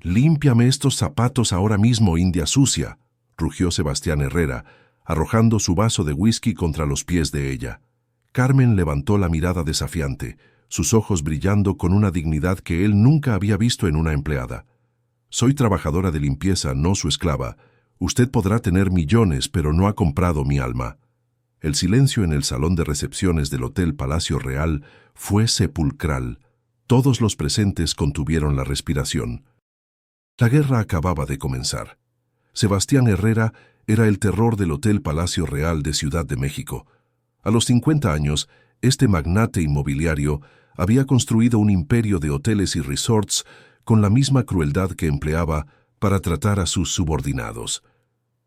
«Límpiame estos zapatos ahora mismo, india sucia», rugió Sebastián Herrera, arrojando su vaso de whisky contra los pies de ella. Carmen levantó la mirada desafiante, sus ojos brillando con una dignidad que él nunca había visto en una empleada. «Soy trabajadora de limpieza, no su esclava. Usted podrá tener millones, pero no ha comprado mi alma». El silencio en el salón de recepciones del Hotel Palacio Real fue sepulcral. Todos los presentes contuvieron la respiración. La guerra acababa de comenzar. Sebastián Herrera era el terror del Hotel Palacio Real de Ciudad de México. A los 50 años, este magnate inmobiliario había construido un imperio de hoteles y resorts con la misma crueldad que empleaba para tratar a sus subordinados.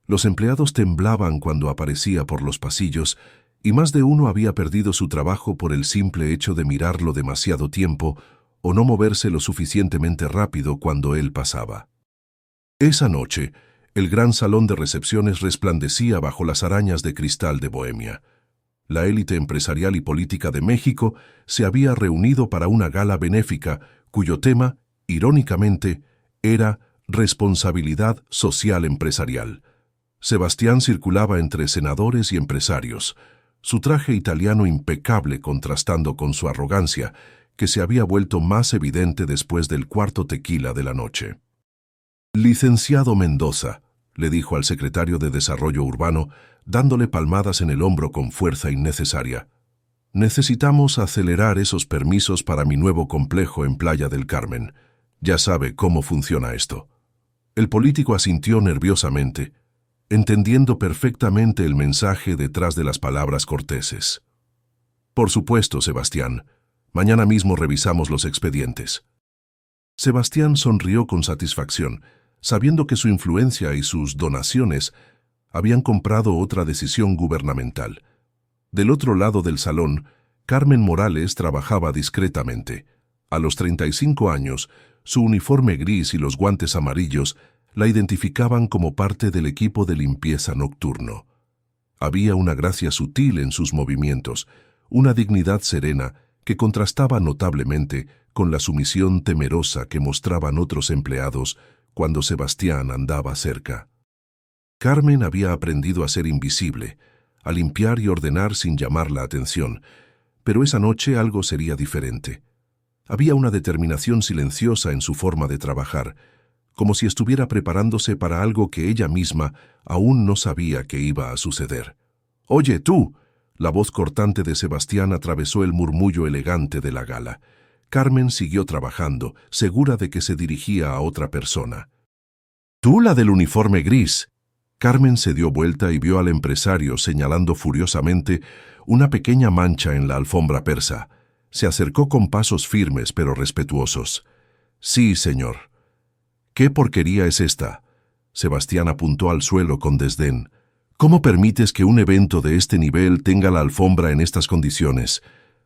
Los empleados temblaban cuando aparecía por los pasillos y más de uno había perdido su trabajo por el simple hecho de mirarlo demasiado tiempo o no moverse lo suficientemente rápido cuando él pasaba. Esa noche, el gran salón de recepciones resplandecía bajo las arañas de cristal de Bohemia. La élite empresarial y política de México se había reunido para una gala benéfica cuyo tema, irónicamente, era responsabilidad social empresarial. Sebastián circulaba entre senadores y empresarios, su traje italiano impecable contrastando con su arrogancia, que se había vuelto más evidente después del cuarto tequila de la noche. «Licenciado Mendoza», le dijo al secretario de Desarrollo Urbano, dándole palmadas en el hombro con fuerza innecesaria. «Necesitamos acelerar esos permisos para mi nuevo complejo en Playa del Carmen. Ya sabe cómo funciona esto». El político asintió nerviosamente, entendiendo perfectamente el mensaje detrás de las palabras corteses. «Por supuesto, Sebastián. Mañana mismo revisamos los expedientes». Sebastián sonrió con satisfacción, sabiendo que su influencia y sus donaciones habían comprado otra decisión gubernamental. Del otro lado del salón, Carmen Morales trabajaba discretamente. A los 35 años, su uniforme gris y los guantes amarillos la identificaban como parte del equipo de limpieza nocturno. Había una gracia sutil en sus movimientos, una dignidad serena que contrastaba notablemente con la sumisión temerosa que mostraban otros empleados cuando Sebastián andaba cerca. Carmen había aprendido a ser invisible, a limpiar y ordenar sin llamar la atención, pero esa noche algo sería diferente. Había una determinación silenciosa en su forma de trabajar, como si estuviera preparándose para algo que ella misma aún no sabía que iba a suceder. «Oye, tú». La voz cortante de Sebastián atravesó el murmullo elegante de la gala. Carmen siguió trabajando, segura de que se dirigía a otra persona. «¿Tú, la del uniforme gris?» Carmen se dio vuelta y vio al empresario señalando furiosamente una pequeña mancha en la alfombra persa. Se acercó con pasos firmes pero respetuosos. «Sí, señor». «¿Qué porquería es esta?» Sebastián apuntó al suelo con desdén. «¿Cómo permites que un evento de este nivel tenga la alfombra en estas condiciones?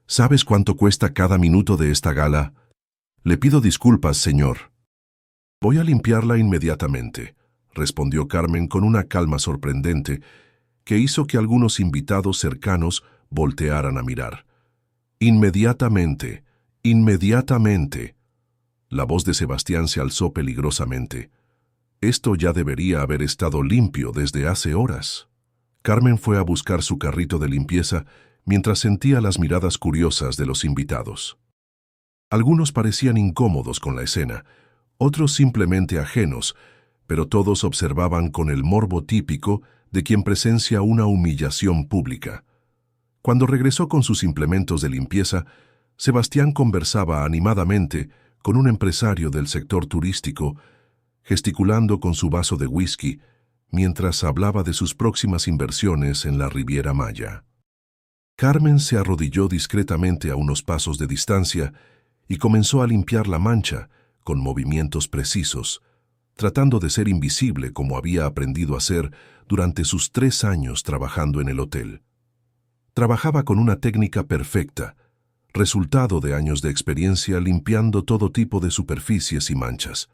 ¿Sabes cuánto cuesta cada minuto de esta gala?» «Le pido disculpas, señor». «Voy a limpiarla inmediatamente», respondió Carmen con una calma sorprendente que hizo que algunos invitados cercanos voltearan a mirar. «Inmediatamente, inmediatamente». La voz de Sebastián se alzó peligrosamente. Esto ya debería haber estado limpio desde hace horas. Carmen fue a buscar su carrito de limpieza mientras sentía las miradas curiosas de los invitados. Algunos parecían incómodos con la escena, otros simplemente ajenos, pero todos observaban con el morbo típico de quien presencia una humillación pública. Cuando regresó con sus implementos de limpieza, Sebastián conversaba animadamente con un empresario del sector turístico, gesticulando con su vaso de whisky, mientras hablaba de sus próximas inversiones en la Riviera Maya. Carmen se arrodilló discretamente a unos pasos de distancia y comenzó a limpiar la mancha con movimientos precisos, tratando de ser invisible como había aprendido a hacer durante sus 3 años trabajando en el hotel. Trabajaba con una técnica perfecta, resultado de años de experiencia limpiando todo tipo de superficies y manchas.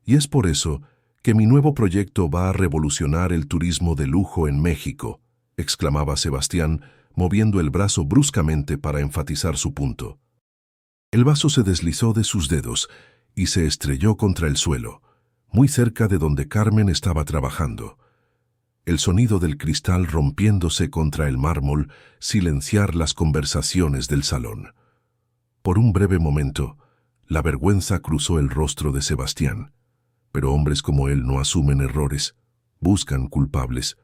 Y es por eso que mi nuevo proyecto va a revolucionar el turismo de lujo en México, exclamaba Sebastián, moviendo el brazo bruscamente para enfatizar su punto. El vaso se deslizó de sus dedos y se estrelló contra el suelo. muy cerca de donde Carmen estaba trabajando. El sonido del cristal rompiéndose contra el mármol silenciar las conversaciones del salón. Por un breve momento, la vergüenza cruzó el rostro de Sebastián. Pero hombres como él no asumen errores, buscan culpables.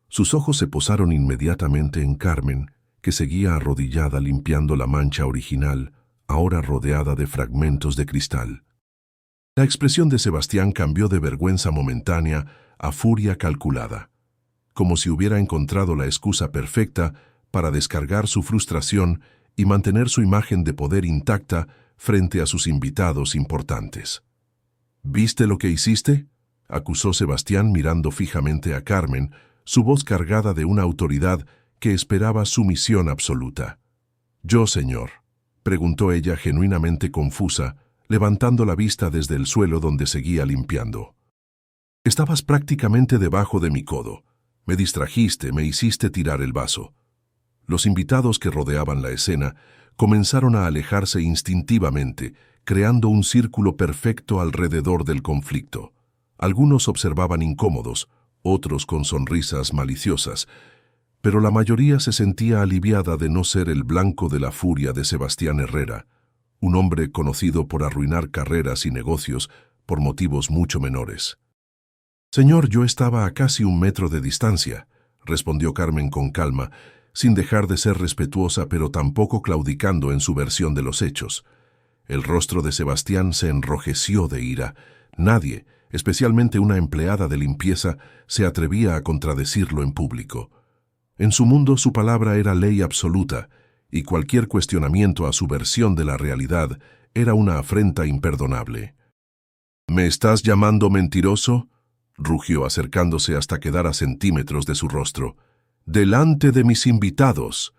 Sus ojos se posaron inmediatamente en Carmen, que seguía arrodillada limpiando la mancha original, ahora rodeada de fragmentos de cristal. La expresión de Sebastián cambió de vergüenza momentánea a furia calculada, como si hubiera encontrado la excusa perfecta para descargar su frustración y mantener su imagen de poder intacta frente a sus invitados importantes. ¿Viste lo que hiciste?, acusó Sebastián mirando fijamente a Carmen, su voz cargada de una autoridad que esperaba sumisión absoluta. «¿Yo, señor?», preguntó ella genuinamente confusa, levantando la vista desde el suelo donde seguía limpiando. «Estabas prácticamente debajo de mi codo. Me distrajiste, me hiciste tirar el vaso». Los invitados que rodeaban la escena comenzaron a alejarse instintivamente, creando un círculo perfecto alrededor del conflicto. Algunos observaban incómodos, otros con sonrisas maliciosas, pero la mayoría se sentía aliviada de no ser el blanco de la furia de Sebastián Herrera, un hombre conocido por arruinar carreras y negocios por motivos mucho menores. «Señor, yo estaba a casi 1 metro de distancia», respondió Carmen con calma, sin dejar de ser respetuosa pero tampoco claudicando en su versión de los hechos. El rostro de Sebastián se enrojeció de ira. Nadie, especialmente una empleada de limpieza, se atrevía a contradecirlo en público. En su mundo su palabra era ley absoluta, y cualquier cuestionamiento a su versión de la realidad era una afrenta imperdonable. «¿Me estás llamando mentiroso?», rugió acercándose hasta quedar a centímetros de su rostro. «¡Delante de mis invitados!».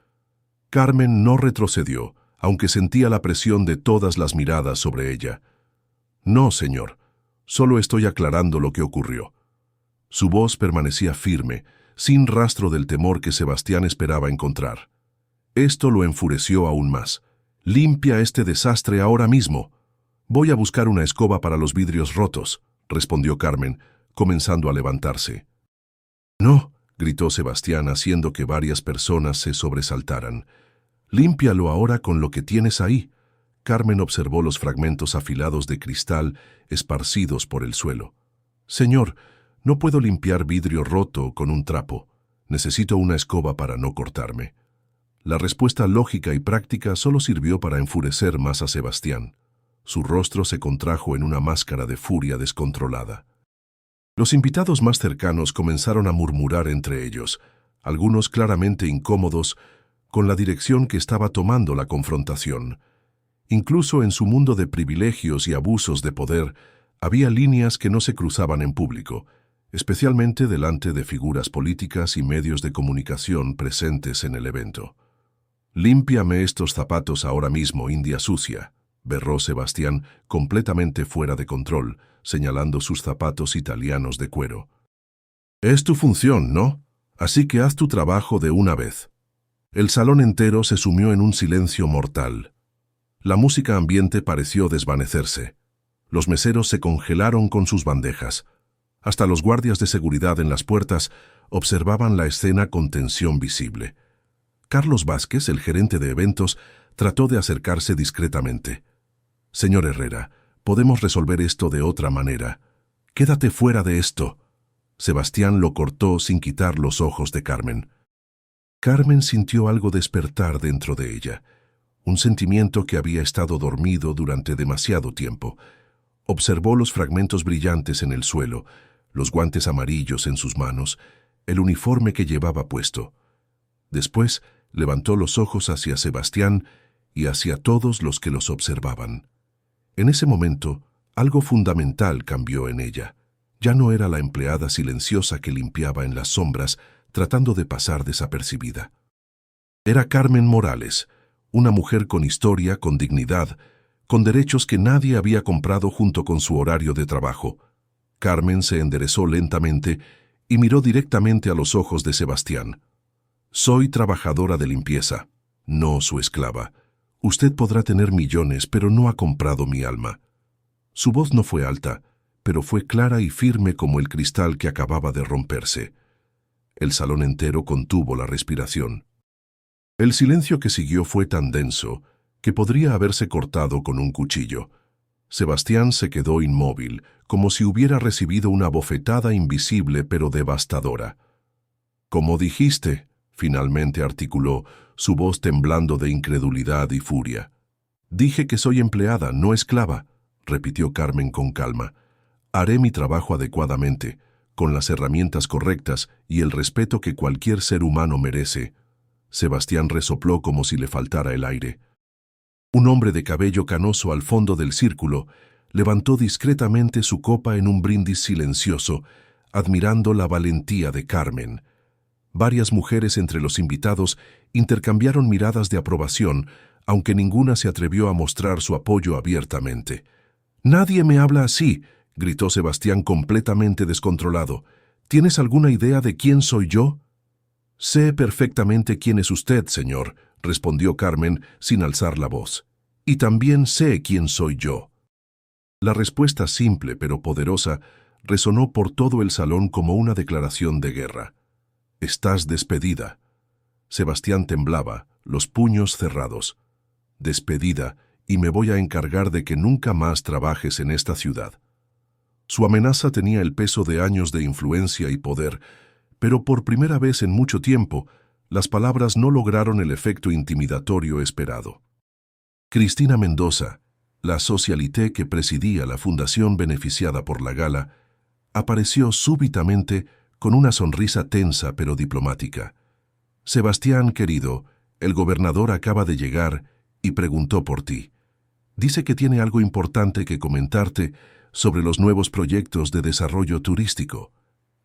Carmen no retrocedió, aunque sentía la presión de todas las miradas sobre ella. «No, señor, solo estoy aclarando lo que ocurrió». Su voz permanecía firme, sin rastro del temor que Sebastián esperaba encontrar. Esto lo enfureció aún más. «Limpia este desastre ahora mismo». «Voy a buscar una escoba para los vidrios rotos», respondió Carmen, comenzando a levantarse. «No», gritó Sebastián haciendo que varias personas se sobresaltaran. «Límpialo ahora con lo que tienes ahí». Carmen observó los fragmentos afilados de cristal esparcidos por el suelo. «Señor, no puedo limpiar vidrio roto con un trapo. Necesito una escoba para no cortarme». La respuesta lógica y práctica solo sirvió para enfurecer más a Sebastián. Su rostro se contrajo en una máscara de furia descontrolada. Los invitados más cercanos comenzaron a murmurar entre ellos, algunos claramente incómodos con la dirección que estaba tomando la confrontación. Incluso en su mundo de privilegios y abusos de poder, había líneas que no se cruzaban en público, especialmente delante de figuras políticas y medios de comunicación presentes en el evento. «Límpiame estos zapatos ahora mismo, india sucia», berró Sebastián, completamente fuera de control, señalando sus zapatos italianos de cuero. «Es tu función, ¿no? Así que haz tu trabajo de una vez». El salón entero se sumió en un silencio mortal. La música ambiente pareció desvanecerse. Los meseros se congelaron con sus bandejas. Hasta los guardias de seguridad en las puertas observaban la escena con tensión visible. Carlos Vázquez, el gerente de eventos, trató de acercarse discretamente. «Señor Herrera, podemos resolver esto de otra manera. Quédate fuera de esto». Sebastián lo cortó sin quitar los ojos de Carmen. Carmen sintió algo despertar dentro de ella, un sentimiento que había estado dormido durante demasiado tiempo. Observó los fragmentos brillantes en el suelo, los guantes amarillos en sus manos, el uniforme que llevaba puesto. Después levantó los ojos hacia Sebastián y hacia todos los que los observaban. En ese momento, algo fundamental cambió en ella. Ya no era la empleada silenciosa que limpiaba en las sombras, tratando de pasar desapercibida. Era Carmen Morales, una mujer con historia, con dignidad, con derechos que nadie había comprado junto con su horario de trabajo. Carmen se enderezó lentamente y miró directamente a los ojos de Sebastián. «Soy trabajadora de limpieza, no su esclava. Usted podrá tener millones, pero no ha comprado mi alma». Su voz no fue alta, pero fue clara y firme como el cristal que acababa de romperse. El salón entero contuvo la respiración. El silencio que siguió fue tan denso que podría haberse cortado con un cuchillo. Sebastián se quedó inmóvil, como si hubiera recibido una bofetada invisible pero devastadora. «Como dijiste», finalmente articuló, su voz temblando de incredulidad y furia. «Dije que soy empleada, no esclava», repitió Carmen con calma. «Haré mi trabajo adecuadamente, con las herramientas correctas y el respeto que cualquier ser humano merece». Sebastián resopló como si le faltara el aire. Un hombre de cabello canoso al fondo del círculo levantó discretamente su copa en un brindis silencioso, admirando la valentía de Carmen. Varias mujeres entre los invitados intercambiaron miradas de aprobación, aunque ninguna se atrevió a mostrar su apoyo abiertamente. «Nadie me habla así», gritó Sebastián completamente descontrolado. «¿Tienes alguna idea de quién soy yo?» «Sé perfectamente quién es usted, señor», respondió Carmen sin alzar la voz. «Y también sé quién soy yo». La respuesta simple pero poderosa resonó por todo el salón como una declaración de guerra. «Estás despedida». Sebastián temblaba, los puños cerrados. «Despedida, y me voy a encargar de que nunca más trabajes en esta ciudad». Su amenaza tenía el peso de años de influencia y poder, pero por primera vez en mucho tiempo, las palabras no lograron el efecto intimidatorio esperado. Cristina Mendoza, la socialité que presidía la fundación beneficiada por la gala, apareció súbitamente con una sonrisa tensa pero diplomática. «Sebastián, querido, el gobernador acaba de llegar y preguntó por ti. Dice que tiene algo importante que comentarte sobre los nuevos proyectos de desarrollo turístico».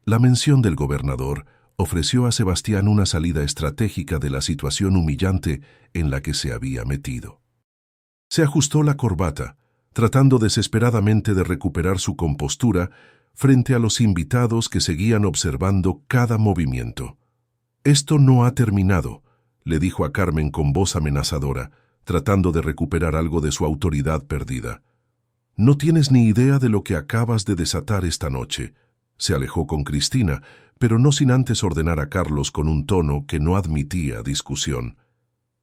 La mención del gobernador ofreció a Sebastián una salida estratégica de la situación humillante en la que se había metido. Se ajustó la corbata, tratando desesperadamente de recuperar su compostura frente a los invitados que seguían observando cada movimiento. «Esto no ha terminado», le dijo a Carmen con voz amenazadora, tratando de recuperar algo de su autoridad perdida. «No tienes ni idea de lo que acabas de desatar esta noche». Se alejó con Cristina, pero no sin antes ordenar a Carlos con un tono que no admitía discusión.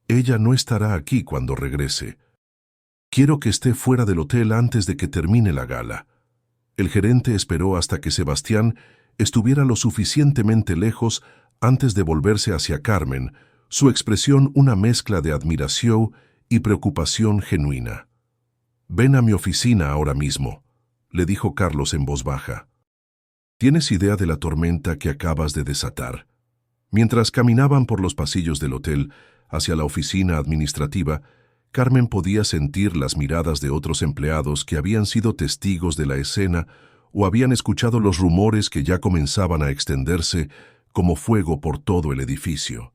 «Ella no estará aquí cuando regrese. Quiero que esté fuera del hotel antes de que termine la gala». El gerente esperó hasta que Sebastián estuviera lo suficientemente lejos antes de volverse hacia Carmen, su expresión una mezcla de admiración y preocupación genuina. «Ven a mi oficina ahora mismo», le dijo Carlos en voz baja. «¿Tienes idea de la tormenta que acabas de desatar?». Mientras caminaban por los pasillos del hotel hacia la oficina administrativa, Carmen podía sentir las miradas de otros empleados que habían sido testigos de la escena o habían escuchado los rumores que ya comenzaban a extenderse como fuego por todo el edificio.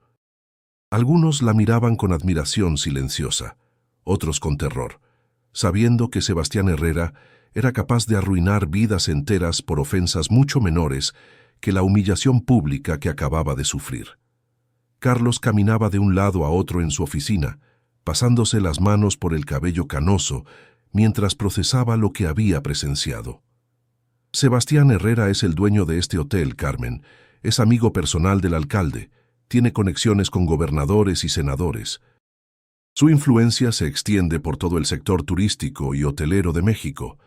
Algunos la miraban con admiración silenciosa, otros con terror, sabiendo que Sebastián Herrera era capaz de arruinar vidas enteras por ofensas mucho menores que la humillación pública que acababa de sufrir. Carlos caminaba de un lado a otro en su oficina, pasándose las manos por el cabello canoso mientras procesaba lo que había presenciado. «Sebastián Herrera es el dueño de este hotel, Carmen. Es amigo personal del alcalde. Tiene conexiones con gobernadores y senadores. Su influencia se extiende por todo el sector turístico y hotelero de México».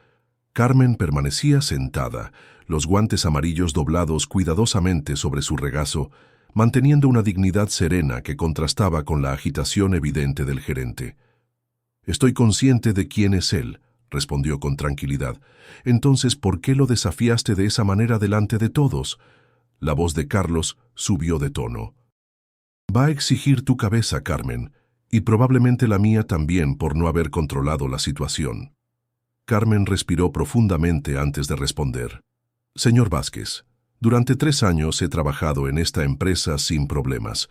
Carmen permanecía sentada, los guantes amarillos doblados cuidadosamente sobre su regazo, manteniendo una dignidad serena que contrastaba con la agitación evidente del gerente. «Estoy consciente de quién es él», respondió con tranquilidad. «Entonces, ¿por qué lo desafiaste de esa manera delante de todos?». La voz de Carlos subió de tono. «Va a exigir tu cabeza, Carmen, y probablemente la mía también por no haber controlado la situación». Carmen respiró profundamente antes de responder. «Señor Vázquez, durante 3 años he trabajado en esta empresa sin problemas.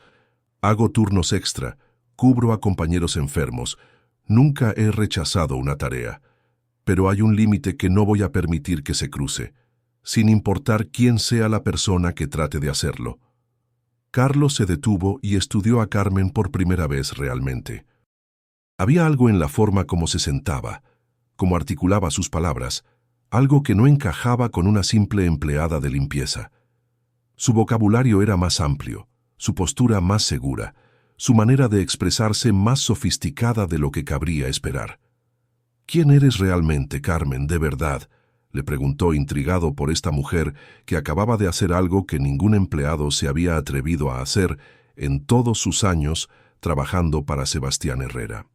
Hago turnos extra, cubro a compañeros enfermos, nunca he rechazado una tarea. Pero hay un límite que no voy a permitir que se cruce, sin importar quién sea la persona que trate de hacerlo». Carlos se detuvo y estudió a Carmen por primera vez realmente. Había algo en la forma como se sentaba, como articulaba sus palabras, algo que no encajaba con una simple empleada de limpieza. Su vocabulario era más amplio, su postura más segura, su manera de expresarse más sofisticada de lo que cabría esperar. «¿Quién eres realmente, Carmen, de verdad?», le preguntó intrigado por esta mujer que acababa de hacer algo que ningún empleado se había atrevido a hacer en todos sus años trabajando para Sebastián Herrera.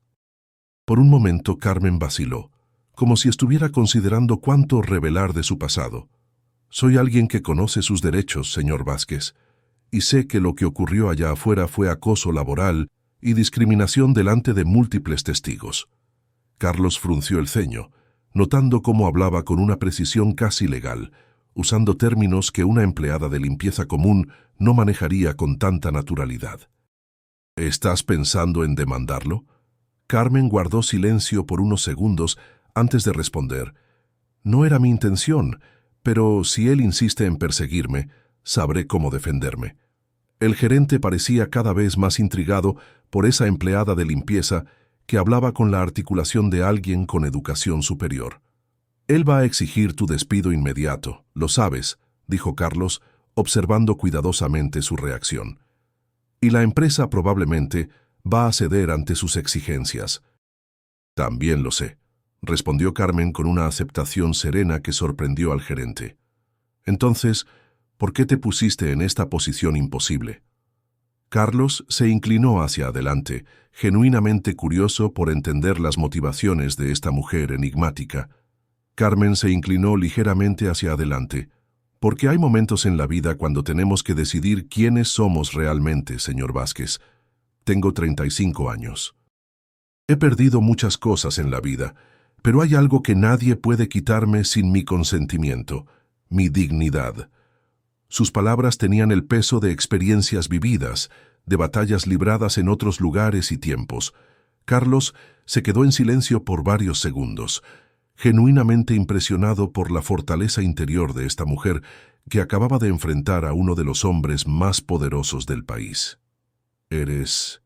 Por un momento Carmen vaciló, como si estuviera considerando cuánto revelar de su pasado. «Soy alguien que conoce sus derechos, señor Vázquez, y sé que lo que ocurrió allá afuera fue acoso laboral y discriminación delante de múltiples testigos». Carlos frunció el ceño, notando cómo hablaba con una precisión casi legal, usando términos que una empleada de limpieza común no manejaría con tanta naturalidad. «¿Estás pensando en demandarlo?». Carmen guardó silencio por unos segundos antes de responder. «No era mi intención, pero si él insiste en perseguirme, sabré cómo defenderme». El gerente parecía cada vez más intrigado por esa empleada de limpieza que hablaba con la articulación de alguien con educación superior. «Él va a exigir tu despido inmediato, lo sabes», dijo Carlos, observando cuidadosamente su reacción. «Y la empresa probablemente va a ceder ante sus exigencias». «También lo sé», respondió Carmen con una aceptación serena que sorprendió al gerente. «Entonces, ¿por qué te pusiste en esta posición imposible?». Carlos se inclinó hacia adelante, genuinamente curioso por entender las motivaciones de esta mujer enigmática. Carmen se inclinó ligeramente hacia adelante, porque hay momentos en la vida cuando tenemos que decidir quiénes somos realmente, señor Vázquez. Tengo 35 años. He perdido muchas cosas en la vida, pero hay algo que nadie puede quitarme sin mi consentimiento: mi dignidad. Sus palabras tenían el peso de experiencias vividas, de batallas libradas en otros lugares y tiempos. Carlos se quedó en silencio por varios segundos, genuinamente impresionado por la fortaleza interior de esta mujer que acababa de enfrentar a uno de los hombres más poderosos del país. «Eres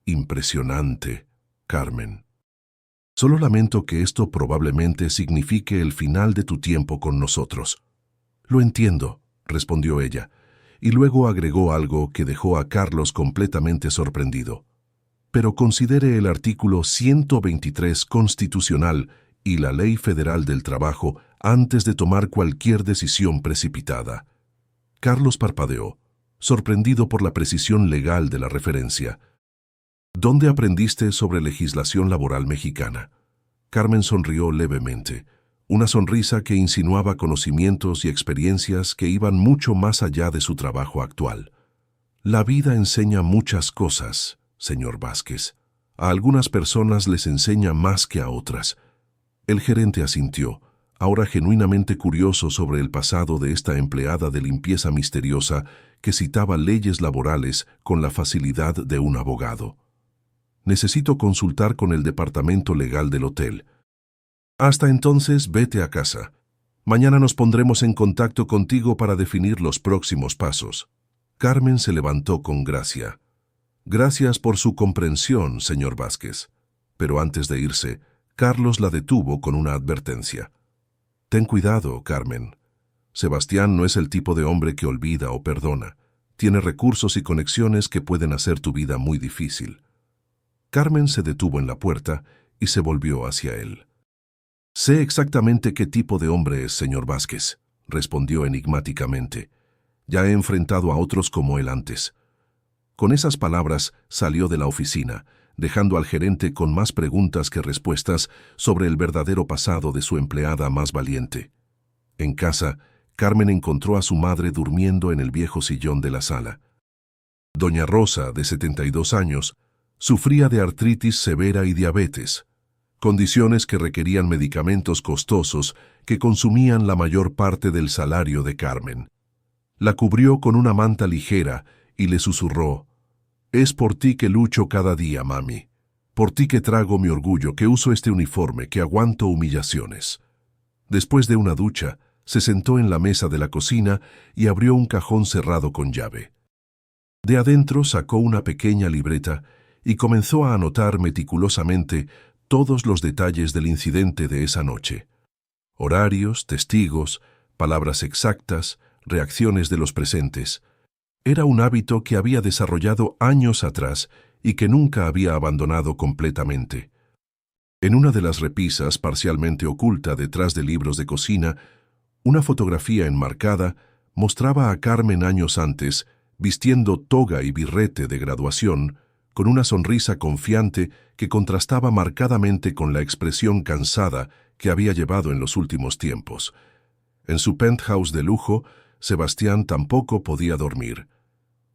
impresionante, Carmen. Solo lamento que esto probablemente signifique el final de tu tiempo con nosotros». «Lo entiendo», respondió ella, y luego agregó algo que dejó a Carlos completamente sorprendido. «Pero considere el artículo 123 constitucional y la Ley Federal del Trabajo antes de tomar cualquier decisión precipitada». Carlos parpadeó, sorprendido por la precisión legal de la referencia. «¿Dónde aprendiste sobre legislación laboral mexicana?». Carmen sonrió levemente, una sonrisa que insinuaba conocimientos y experiencias que iban mucho más allá de su trabajo actual. «La vida enseña muchas cosas, señor Vázquez. A algunas personas les enseña más que a otras». El gerente asintió, ahora genuinamente curioso sobre el pasado de esta empleada de limpieza misteriosa que citaba leyes laborales con la facilidad de un abogado. «Necesito consultar con el departamento legal del hotel. Hasta entonces, vete a casa. Mañana nos pondremos en contacto contigo para definir los próximos pasos». Carmen se levantó con gracia. «Gracias por su comprensión, señor Vázquez». Pero antes de irse, Carlos la detuvo con una advertencia. «Ten cuidado, Carmen. Sebastián no es el tipo de hombre que olvida o perdona. Tiene recursos y conexiones que pueden hacer tu vida muy difícil». Carmen se detuvo en la puerta y se volvió hacia él. «Sé exactamente qué tipo de hombre es, señor Vázquez», respondió enigmáticamente. «Ya he enfrentado a otros como él antes». Con esas palabras salió de la oficina, dejando al gerente con más preguntas que respuestas sobre el verdadero pasado de su empleada más valiente. En casa, Carmen encontró a su madre durmiendo en el viejo sillón de la sala. Doña Rosa, de 72 años, sufría de artritis severa y diabetes, condiciones que requerían medicamentos costosos que consumían la mayor parte del salario de Carmen. La cubrió con una manta ligera y le susurró: «Es por ti que lucho cada día, mami. Por ti que trago mi orgullo, que uso este uniforme, que aguanto humillaciones». Después de una ducha, se sentó en la mesa de la cocina y abrió un cajón cerrado con llave. De adentro sacó una pequeña libreta y comenzó a anotar meticulosamente todos los detalles del incidente de esa noche. Horarios, testigos, palabras exactas, reacciones de los presentes. Era un hábito que había desarrollado años atrás y que nunca había abandonado completamente. En una de las repisas, parcialmente oculta detrás de libros de cocina, una fotografía enmarcada mostraba a Carmen años antes, vistiendo toga y birrete de graduación, con una sonrisa confiante que contrastaba marcadamente con la expresión cansada que había llevado en los últimos tiempos. En su penthouse de lujo, Sebastián tampoco podía dormir.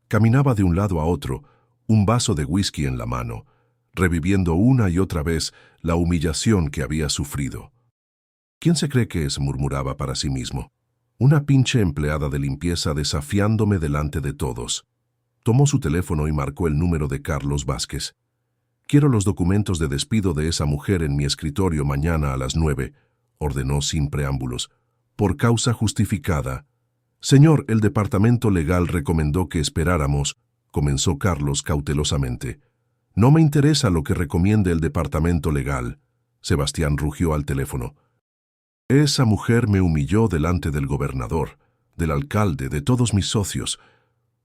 Caminaba de un lado a otro, un vaso de whisky en la mano, reviviendo una y otra vez la humillación que había sufrido. ¿Quién se cree que es?, murmuraba para sí mismo. Una pinche empleada de limpieza desafiándome delante de todos. Tomó su teléfono y marcó el número de Carlos Vázquez. «Quiero los documentos de despido de esa mujer en mi escritorio mañana a las 9», ordenó sin preámbulos. «Por causa justificada». «Señor, el departamento legal recomendó que esperáramos», comenzó Carlos cautelosamente. «No me interesa lo que recomiende el departamento legal», Sebastián rugió al teléfono. «Esa mujer me humilló delante del gobernador, del alcalde, de todos mis socios.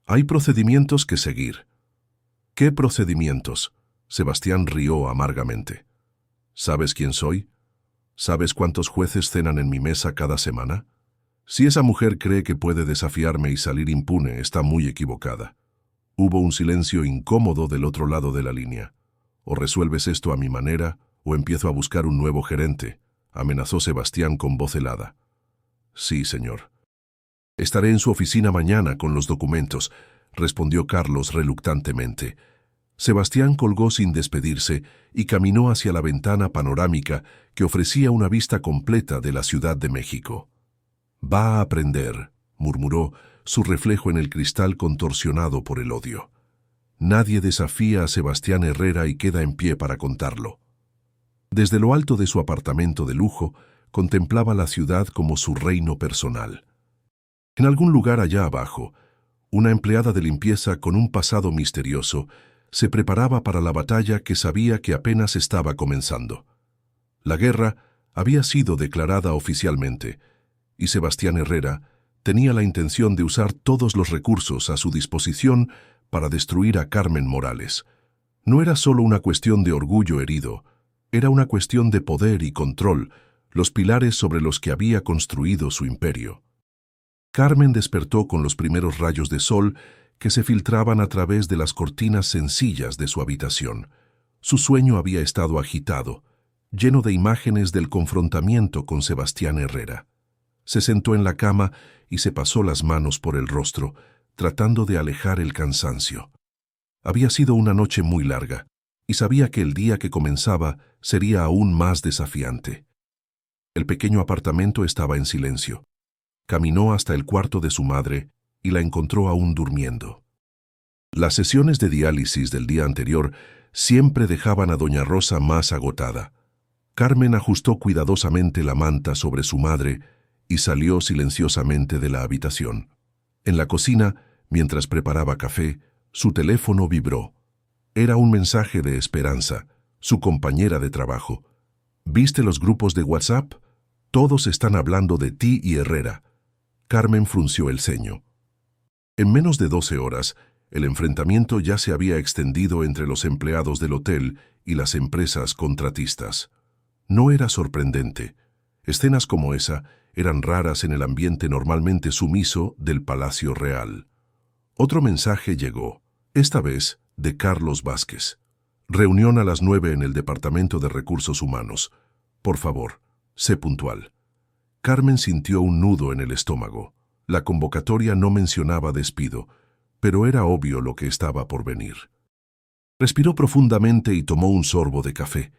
Hay procedimientos que seguir». «¿Qué procedimientos?», Sebastián rió amargamente. «¿Sabes quién soy? ¿Sabes cuántos jueces cenan en mi mesa cada semana? Si esa mujer cree que puede desafiarme y salir impune, está muy equivocada». Hubo un silencio incómodo del otro lado de la línea. «O resuelves esto a mi manera, o empiezo a buscar un nuevo gerente», amenazó Sebastián con voz helada. «Sí, señor». «Estaré en su oficina mañana con los documentos», respondió Carlos reluctantemente. Sebastián colgó sin despedirse y caminó hacia la ventana panorámica que ofrecía una vista completa de la Ciudad de México. «Va a aprender», murmuró, su reflejo en el cristal contorsionado por el odio. Nadie desafía a Sebastián Herrera y queda en pie para contarlo. Desde lo alto de su apartamento de lujo, contemplaba la ciudad como su reino personal. En algún lugar allá abajo, una empleada de limpieza con un pasado misterioso se preparaba para la batalla que sabía que apenas estaba comenzando. La guerra había sido declarada oficialmente, y Sebastián Herrera tenía la intención de usar todos los recursos a su disposición para destruir a Carmen Morales. No era solo una cuestión de orgullo herido, era una cuestión de poder y control, los pilares sobre los que había construido su imperio. Carmen despertó con los primeros rayos de sol que se filtraban a través de las cortinas sencillas de su habitación. Su sueño había estado agitado, lleno de imágenes del confrontamiento con Sebastián Herrera. Se sentó en la cama y se pasó las manos por el rostro, tratando de alejar el cansancio. Había sido una noche muy larga, y sabía que el día que comenzaba sería aún más desafiante. El pequeño apartamento estaba en silencio. Caminó hasta el cuarto de su madre y la encontró aún durmiendo. Las sesiones de diálisis del día anterior siempre dejaban a doña Rosa más agotada. Carmen ajustó cuidadosamente la manta sobre su madre y salió silenciosamente de la habitación. En la cocina, mientras preparaba café, su teléfono vibró. Era un mensaje de Esperanza, su compañera de trabajo. «¿Viste los grupos de WhatsApp? Todos están hablando de ti y Herrera». Carmen frunció el ceño. En menos de 12 horas, el enfrentamiento ya se había extendido entre los empleados del hotel y las empresas contratistas. No era sorprendente. Escenas como esa eran raras en el ambiente normalmente sumiso del Palacio Real. Otro mensaje llegó, esta vez de Carlos Vázquez. «Reunión a las 9 en el Departamento de Recursos Humanos. Por favor, sé puntual». Carmen sintió un nudo en el estómago. La convocatoria no mencionaba despido, pero era obvio lo que estaba por venir. Respiró profundamente y tomó un sorbo de café.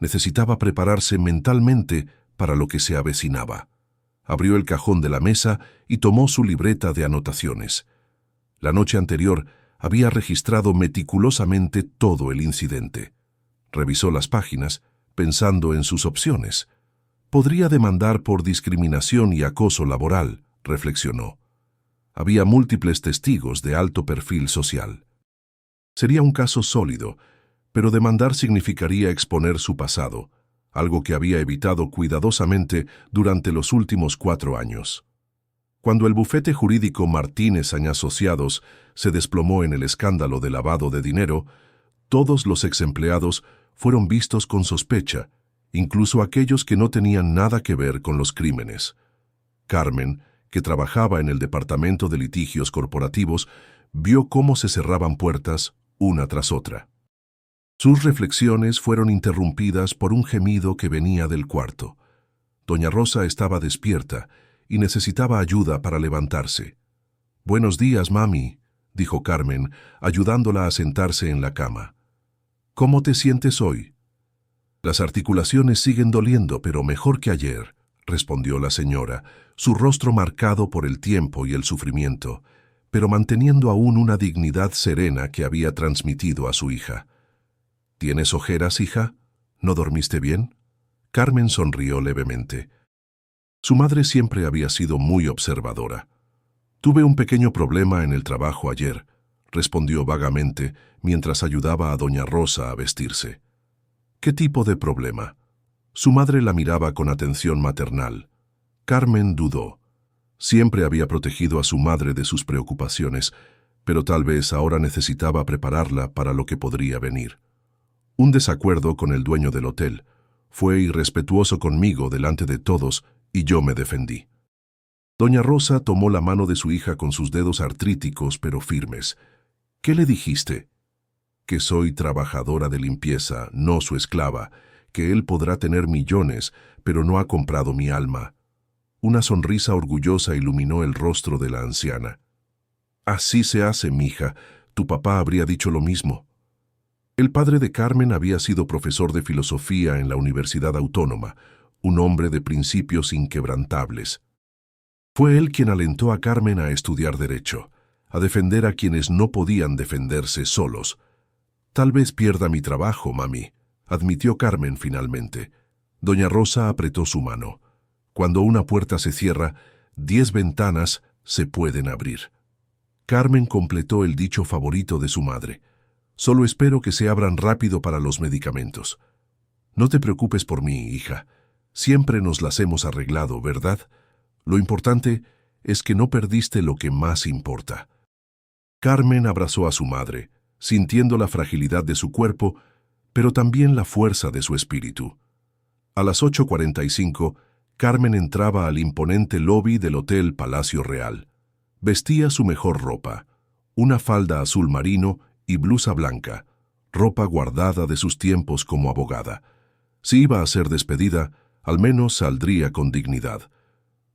Necesitaba prepararse mentalmente para lo que se avecinaba. Abrió el cajón de la mesa y tomó su libreta de anotaciones. La noche anterior había registrado meticulosamente todo el incidente. Revisó las páginas, pensando en sus opciones. Podría demandar por discriminación y acoso laboral, reflexionó. Había múltiples testigos de alto perfil social. Sería un caso sólido, pero demandar significaría exponer su pasado, algo que había evitado cuidadosamente durante los últimos 4 años. Cuando el bufete jurídico Martínez & Asociados se desplomó en el escándalo de lavado de dinero, todos los exempleados fueron vistos con sospecha, incluso aquellos que no tenían nada que ver con los crímenes. Carmen, que trabajaba en el Departamento de Litigios Corporativos, vio cómo se cerraban puertas una tras otra. Sus reflexiones fueron interrumpidas por un gemido que venía del cuarto. Doña Rosa estaba despierta y necesitaba ayuda para levantarse. «Buenos días, mami», dijo Carmen, ayudándola a sentarse en la cama. «¿Cómo te sientes hoy?» «Las articulaciones siguen doliendo, pero mejor que ayer», respondió la señora, su rostro marcado por el tiempo y el sufrimiento, pero manteniendo aún una dignidad serena que había transmitido a su hija. «¿Tienes ojeras, hija? ¿No dormiste bien?» Carmen sonrió levemente. Su madre siempre había sido muy observadora. «Tuve un pequeño problema en el trabajo ayer», respondió vagamente mientras ayudaba a doña Rosa a vestirse. «¿Qué tipo de problema?» Su madre la miraba con atención maternal. Carmen dudó. Siempre había protegido a su madre de sus preocupaciones, pero tal vez ahora necesitaba prepararla para lo que podría venir. «Un desacuerdo con el dueño del hotel. Fue irrespetuoso conmigo delante de todos y yo me defendí». Doña Rosa tomó la mano de su hija con sus dedos artríticos pero firmes. «¿Qué le dijiste?» «Que soy trabajadora de limpieza, no su esclava, que él podrá tener millones, pero no ha comprado mi alma». Una sonrisa orgullosa iluminó el rostro de la anciana. «Así se hace, mija. Tu papá habría dicho lo mismo». El padre de Carmen había sido profesor de filosofía en la Universidad Autónoma, un hombre de principios inquebrantables. Fue él quien alentó a Carmen a estudiar Derecho, a defender a quienes no podían defenderse solos. «Tal vez pierda mi trabajo, mami», admitió Carmen finalmente. Doña Rosa apretó su mano. «Cuando una puerta se cierra, 10 ventanas se pueden abrir». Carmen completó el dicho favorito de su madre. «Solo espero que se abran rápido para los medicamentos». «No te preocupes por mí, hija. Siempre nos las hemos arreglado, ¿verdad? Lo importante es que no perdiste lo que más importa». Carmen abrazó a su madre, sintiendo la fragilidad de su cuerpo, pero también la fuerza de su espíritu. A las 8:45, Carmen entraba al imponente lobby del Hotel Palacio Real. Vestía su mejor ropa, una falda azul marino y blusa blanca, ropa guardada de sus tiempos como abogada. Si iba a ser despedida, al menos saldría con dignidad.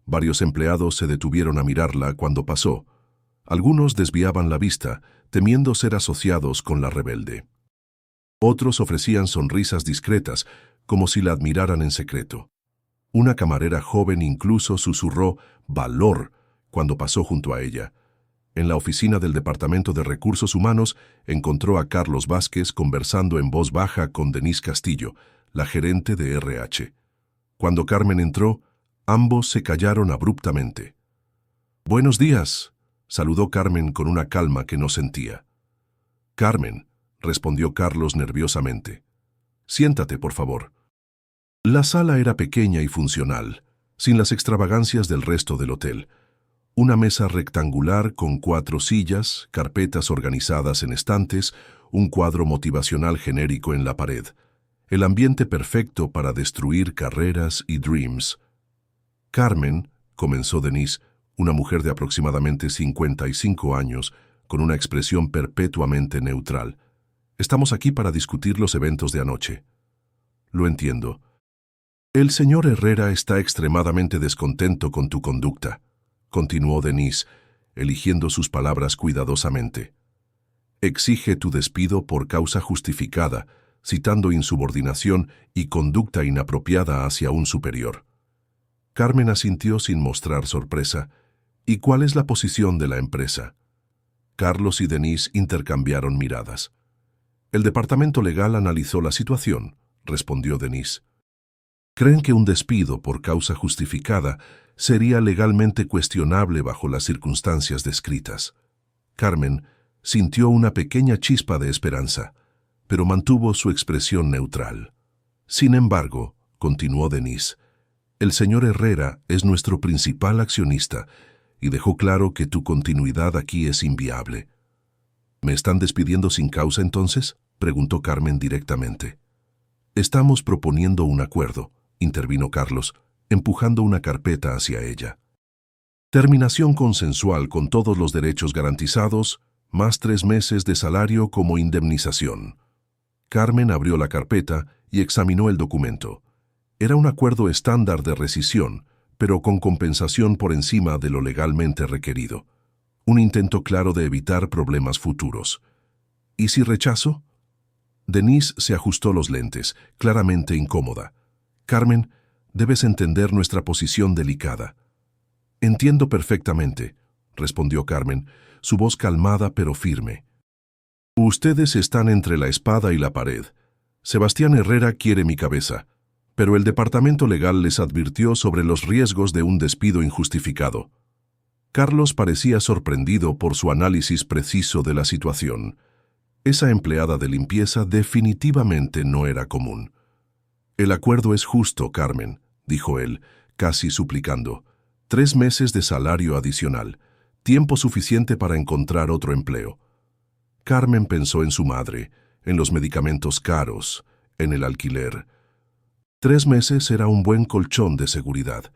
Varios empleados se detuvieron a mirarla cuando pasó. Algunos desviaban la vista, temiendo ser asociados con la rebelde. Otros ofrecían sonrisas discretas, como si la admiraran en secreto. Una camarera joven incluso susurró «valor» cuando pasó junto a ella. En la oficina del Departamento de Recursos Humanos encontró a Carlos Vázquez conversando en voz baja con Denise Castillo, la gerente de RH. Cuando Carmen entró, ambos se callaron abruptamente. «Buenos días», saludó Carmen con una calma que no sentía. «Carmen», respondió Carlos nerviosamente. «Siéntate, por favor». La sala era pequeña y funcional, sin las extravagancias del resto del hotel. Una mesa rectangular con 4 sillas, carpetas organizadas en estantes, un cuadro motivacional genérico en la pared. El ambiente perfecto para destruir carreras y dreams. «Carmen», comenzó Denise, una mujer de aproximadamente 55 años, con una expresión perpetuamente neutral. «Estamos aquí para discutir los eventos de anoche». «Lo entiendo. El señor Herrera está extremadamente descontento con tu conducta», continuó Denise, eligiendo sus palabras cuidadosamente. «Exige tu despido por causa justificada, citando insubordinación y conducta inapropiada hacia un superior». Carmen asintió sin mostrar sorpresa. «¿Y cuál es la posición de la empresa?» Carlos y Denise intercambiaron miradas. «El departamento legal analizó la situación», respondió Denise. «Creen que un despido por causa justificada sería legalmente cuestionable bajo las circunstancias descritas». Carmen sintió una pequeña chispa de esperanza, pero mantuvo su expresión neutral. «Sin embargo», continuó Denise. El señor Herrera es nuestro principal accionista y dejó claro que tu continuidad aquí es inviable. ¿Me están despidiendo sin causa entonces?, preguntó Carmen directamente. Estamos proponiendo un acuerdo, intervino Carlos, empujando una carpeta hacia ella. Terminación consensual con todos los derechos garantizados, más 3 meses de salario como indemnización. Carmen abrió la carpeta y examinó el documento. Era un acuerdo estándar de rescisión, pero con compensación por encima de lo legalmente requerido. Un intento claro de evitar problemas futuros. ¿Y si rechazo? Denise se ajustó los lentes, claramente incómoda. Carmen, debes entender nuestra posición delicada. Entiendo perfectamente, respondió Carmen, su voz calmada pero firme. Ustedes están entre la espada y la pared. Sebastián Herrera quiere mi cabeza, pero el departamento legal les advirtió sobre los riesgos de un despido injustificado. Carlos parecía sorprendido por su análisis preciso de la situación. Esa empleada de limpieza definitivamente no era común. El acuerdo es justo, Carmen, dijo él, casi suplicando. 3 meses de salario adicional, tiempo suficiente para encontrar otro empleo. Carmen pensó en su madre, en los medicamentos caros, en el alquiler. 3 meses era un buen colchón de seguridad.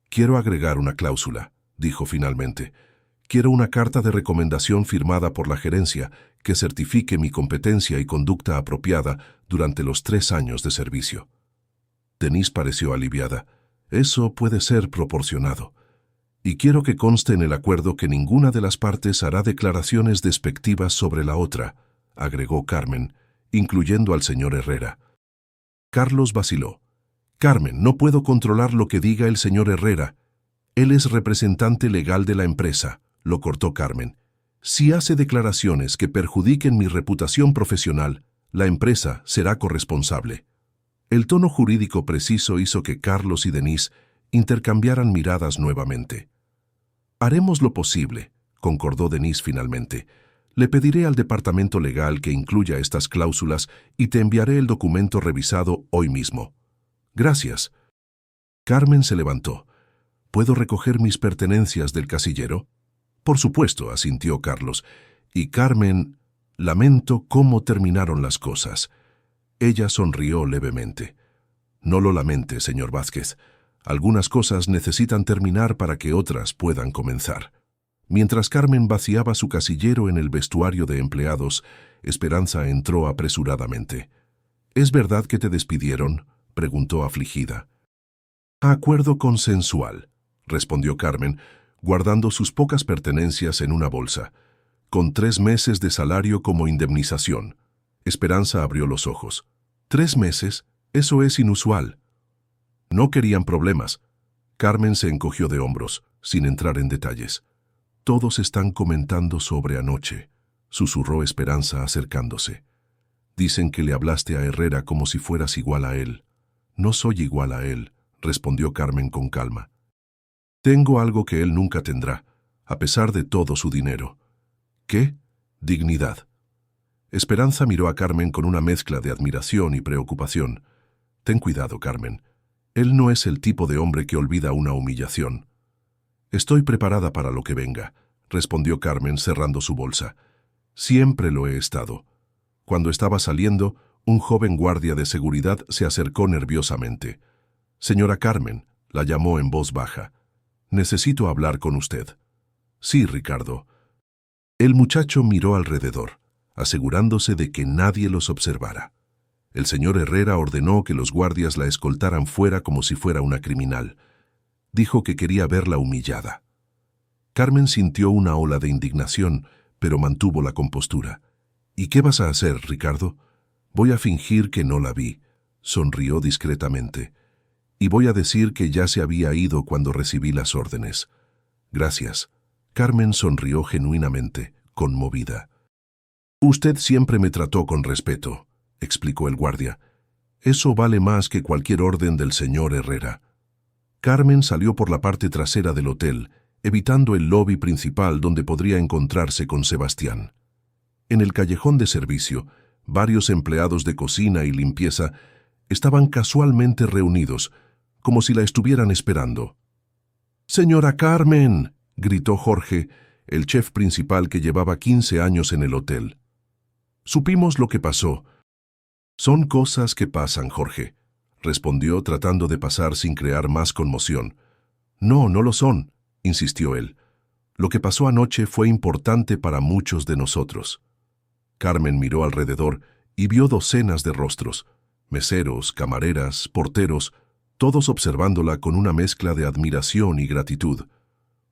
Quiero agregar una cláusula, dijo finalmente. Quiero una carta de recomendación firmada por la gerencia que certifique mi competencia y conducta apropiada durante los 3 años de servicio. Denise pareció aliviada. Eso puede ser proporcionado. Y quiero que conste en el acuerdo que ninguna de las partes hará declaraciones despectivas sobre la otra, agregó Carmen, incluyendo al señor Herrera. Carlos vaciló. Carmen, no puedo controlar lo que diga el señor Herrera. Él es representante legal de la empresa, lo cortó Carmen. Si hace declaraciones que perjudiquen mi reputación profesional, la empresa será corresponsable. El tono jurídico preciso hizo que Carlos y Denise intercambiaran miradas nuevamente. Haremos lo posible, concordó Denise finalmente. Le pediré al departamento legal que incluya estas cláusulas y te enviaré el documento revisado hoy mismo. Gracias. Carmen se levantó. ¿Puedo recoger mis pertenencias del casillero? Por supuesto, asintió Carlos. Y Carmen, lamento cómo terminaron las cosas. Ella sonrió levemente. No lo lamente, señor Vázquez. Algunas cosas necesitan terminar para que otras puedan comenzar. Mientras Carmen vaciaba su casillero en el vestuario de empleados, Esperanza entró apresuradamente. ¿Es verdad que te despidieron?, preguntó afligida. Acuerdo consensual, respondió Carmen, guardando sus pocas pertenencias en una bolsa, con 3 meses de salario como indemnización. Esperanza abrió los ojos. 3 meses, eso es inusual. No querían problemas. Carmen se encogió de hombros, sin entrar en detalles. Todos están comentando sobre anoche, susurró Esperanza acercándose. Dicen que le hablaste a Herrera como si fueras igual a él. No soy igual a él, respondió Carmen con calma. Tengo algo que él nunca tendrá, a pesar de todo su dinero. ¿Qué? Dignidad. Esperanza miró a Carmen con una mezcla de admiración y preocupación. Ten cuidado, Carmen. Él no es el tipo de hombre que olvida una humillación. Estoy preparada para lo que venga, respondió Carmen cerrando su bolsa. Siempre lo he estado. Cuando estaba saliendo, un joven guardia de seguridad se acercó nerviosamente. Señora Carmen, la llamó en voz baja. Necesito hablar con usted. Sí, Ricardo. El muchacho miró alrededor, asegurándose de que nadie los observara. El señor Herrera ordenó que los guardias la escoltaran fuera como si fuera una criminal. Dijo que quería verla humillada. Carmen sintió una ola de indignación, pero mantuvo la compostura. ¿Y qué vas a hacer, Ricardo? Voy a fingir que no la vi, sonrió discretamente. Y voy a decir que ya se había ido cuando recibí las órdenes. Gracias. Carmen sonrió genuinamente, conmovida. Usted siempre me trató con respeto, explicó el guardia. Eso vale más que cualquier orden del señor Herrera. Carmen salió por la parte trasera del hotel, evitando el lobby principal donde podría encontrarse con Sebastián. En el callejón de servicio, varios empleados de cocina y limpieza Estaban casualmente reunidos, como si la estuvieran esperando. «¡Señora Carmen!», gritó Jorge, el chef principal que llevaba 15 años en el hotel. Supimos lo que pasó. «Son cosas que pasan, Jorge», respondió tratando de pasar sin crear más conmoción. «No, no lo son», insistió él. «Lo que pasó anoche fue importante para muchos de nosotros». Carmen miró alrededor y vio docenas de rostros, meseros, camareras, porteros, todos observándola con una mezcla de admiración y gratitud.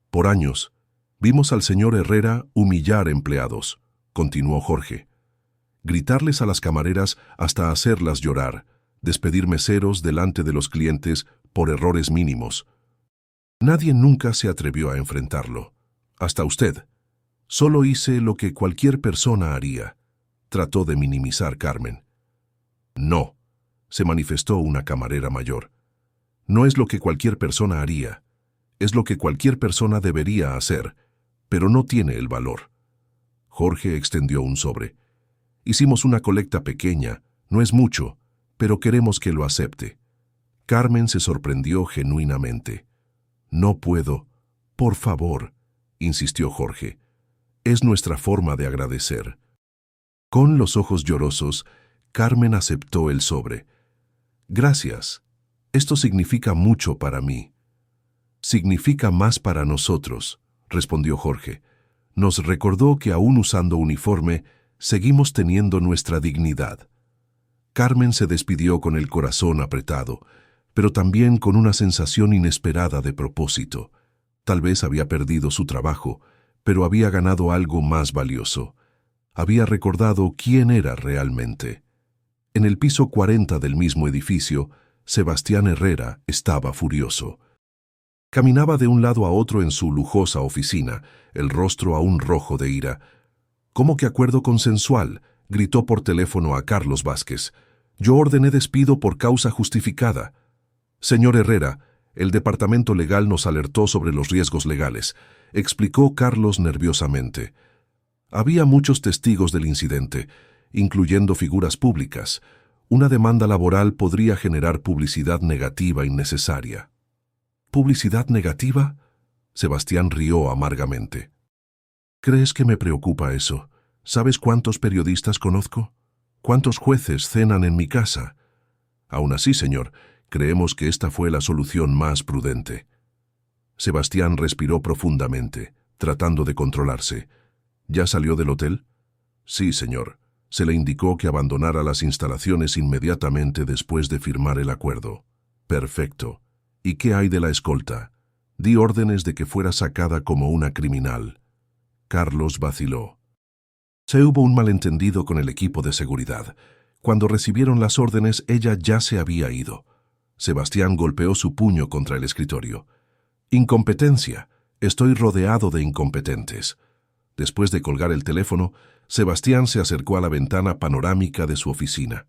«Por años, vimos al señor Herrera humillar empleados», continuó Jorge. «Gritarles a las camareras hasta hacerlas llorar, despedir meseros delante de los clientes por errores mínimos. Nadie nunca se atrevió a enfrentarlo. Hasta usted. Solo hice lo que cualquier persona haría», trató de minimizar Carmen. «No», se manifestó una camarera mayor. «No es lo que cualquier persona haría. Es lo que cualquier persona debería hacer, pero no tiene el valor». Jorge extendió un sobre. «Hicimos una colecta pequeña, no es mucho, pero queremos que lo acepte». Carmen se sorprendió genuinamente. «No puedo. Por favor», insistió Jorge. «Es nuestra forma de agradecer». Con los ojos llorosos, Carmen aceptó el sobre. «Gracias. Esto significa mucho para mí». «Significa más para nosotros», respondió Jorge. «Nos recordó que aún usando uniforme, seguimos teniendo nuestra dignidad». Carmen se despidió con el corazón apretado, pero también con una sensación inesperada de propósito. Tal vez había perdido su trabajo, pero había ganado algo más valioso. Había recordado quién era realmente. En el piso 40 del mismo edificio, Sebastián Herrera estaba furioso. Caminaba de un lado a otro en su lujosa oficina, el rostro aún rojo de ira. «¿Cómo que acuerdo consensual?», gritó por teléfono a Carlos Vázquez. «Yo ordené despido por causa justificada». «Señor Herrera, el departamento legal nos alertó sobre los riesgos legales», explicó Carlos nerviosamente. «Había muchos testigos del incidente, incluyendo figuras públicas. Una demanda laboral podría generar publicidad negativa innecesaria». «¿Publicidad negativa?», Sebastián rió amargamente. «¿Crees que me preocupa eso? ¿Sabes cuántos periodistas conozco? ¿Cuántos jueces cenan en mi casa? Aún así, señor, creemos que esta fue la solución más prudente». Sebastián respiró profundamente, tratando de controlarse. «¿Ya salió del hotel?». «Sí, señor. Se le indicó que abandonara las instalaciones inmediatamente después de firmar el acuerdo». «Perfecto. ¿Y qué hay de la escolta?». «Di órdenes de que fuera sacada como una criminal». Carlos vaciló. Se hubo un malentendido con el equipo de seguridad. Cuando recibieron las órdenes, ella ya se había ido. Sebastián golpeó su puño contra el escritorio. «Incompetencia. Estoy rodeado de incompetentes». Después de colgar el teléfono, Sebastián se acercó a la ventana panorámica de su oficina.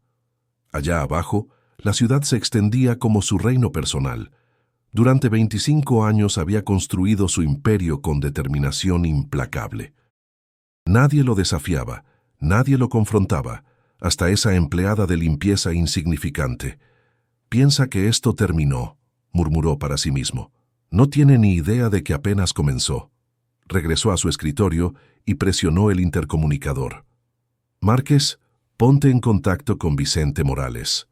Allá abajo, la ciudad se extendía como su reino personal. Durante 25 años había construido su imperio con determinación implacable. Nadie lo desafiaba, nadie lo confrontaba, hasta esa empleada de limpieza insignificante. «Piensa que esto terminó», murmuró para sí mismo. «No tiene ni idea de que apenas comenzó». Regresó a su escritorio y presionó el intercomunicador. «Márquez, ponte en contacto con Vicente Morales».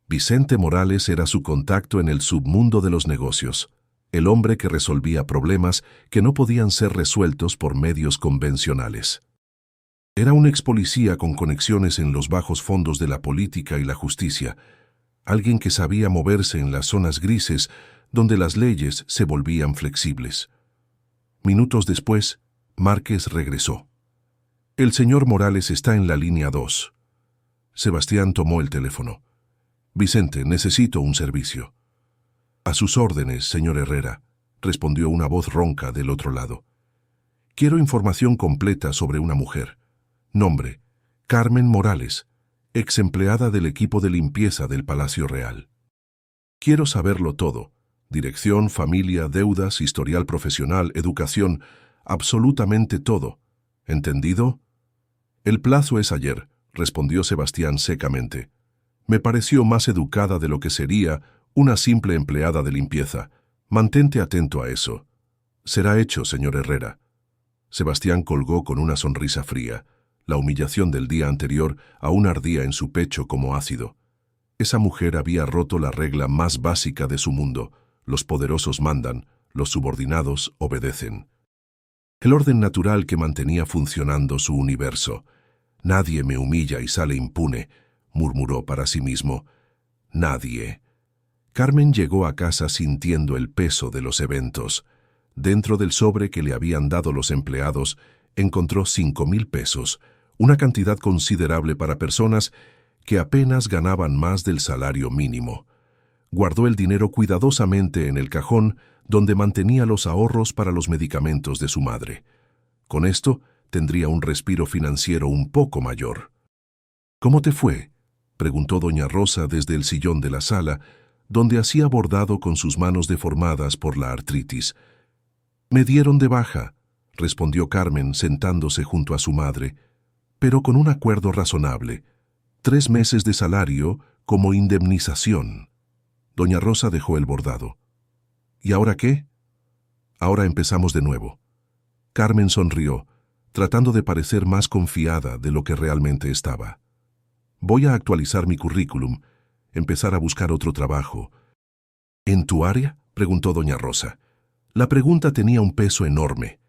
Vicente Morales era su contacto en el submundo de los negocios, el hombre que resolvía problemas que no podían ser resueltos por medios convencionales. Era un expolicía con conexiones en los bajos fondos de la política y la justicia, alguien que sabía moverse en las zonas grises donde las leyes se volvían flexibles. Minutos después, Márquez regresó. «El señor Morales está en la línea 2». Sebastián tomó el teléfono. «Vicente, necesito un servicio». «A sus órdenes, señor Herrera», respondió una voz ronca del otro lado. «Quiero información completa sobre una mujer. Nombre: Carmen Morales, ex empleada del equipo de limpieza del Palacio Real. Quiero saberlo todo: dirección, familia, deudas, historial profesional, educación, absolutamente todo. ¿Entendido?». «El plazo es ayer», respondió Sebastián secamente. Me pareció más educada de lo que sería una simple empleada de limpieza. Mantente atento a eso. Será hecho, señor Herrera. Sebastián colgó con una sonrisa fría. La humillación del día anterior aún ardía en su pecho como ácido. Esa mujer había roto la regla más básica de su mundo. Los poderosos mandan, los subordinados obedecen. El orden natural que mantenía funcionando su universo. Nadie me humilla y sale impune, murmuró para sí mismo. Nadie. Carmen llegó a casa sintiendo el peso de los eventos. Dentro del sobre que le habían dado los empleados, encontró 5,000 pesos, una cantidad considerable para personas que apenas ganaban más del salario mínimo. Guardó el dinero cuidadosamente en el cajón donde mantenía los ahorros para los medicamentos de su madre. Con esto, tendría un respiro financiero un poco mayor. ¿Cómo te fue?, preguntó doña Rosa desde el sillón de la sala, donde hacía bordado con sus manos deformadas por la artritis. Me dieron de baja, respondió Carmen sentándose junto a su madre, pero con un acuerdo razonable. 3 meses de salario como indemnización. Doña Rosa dejó el bordado. ¿Y ahora qué? Ahora empezamos de nuevo. Carmen sonrió, tratando de parecer más confiada de lo que realmente estaba. Voy a actualizar mi currículum, empezar a buscar otro trabajo. ¿En tu área?, preguntó doña Rosa. La pregunta tenía un peso enorme.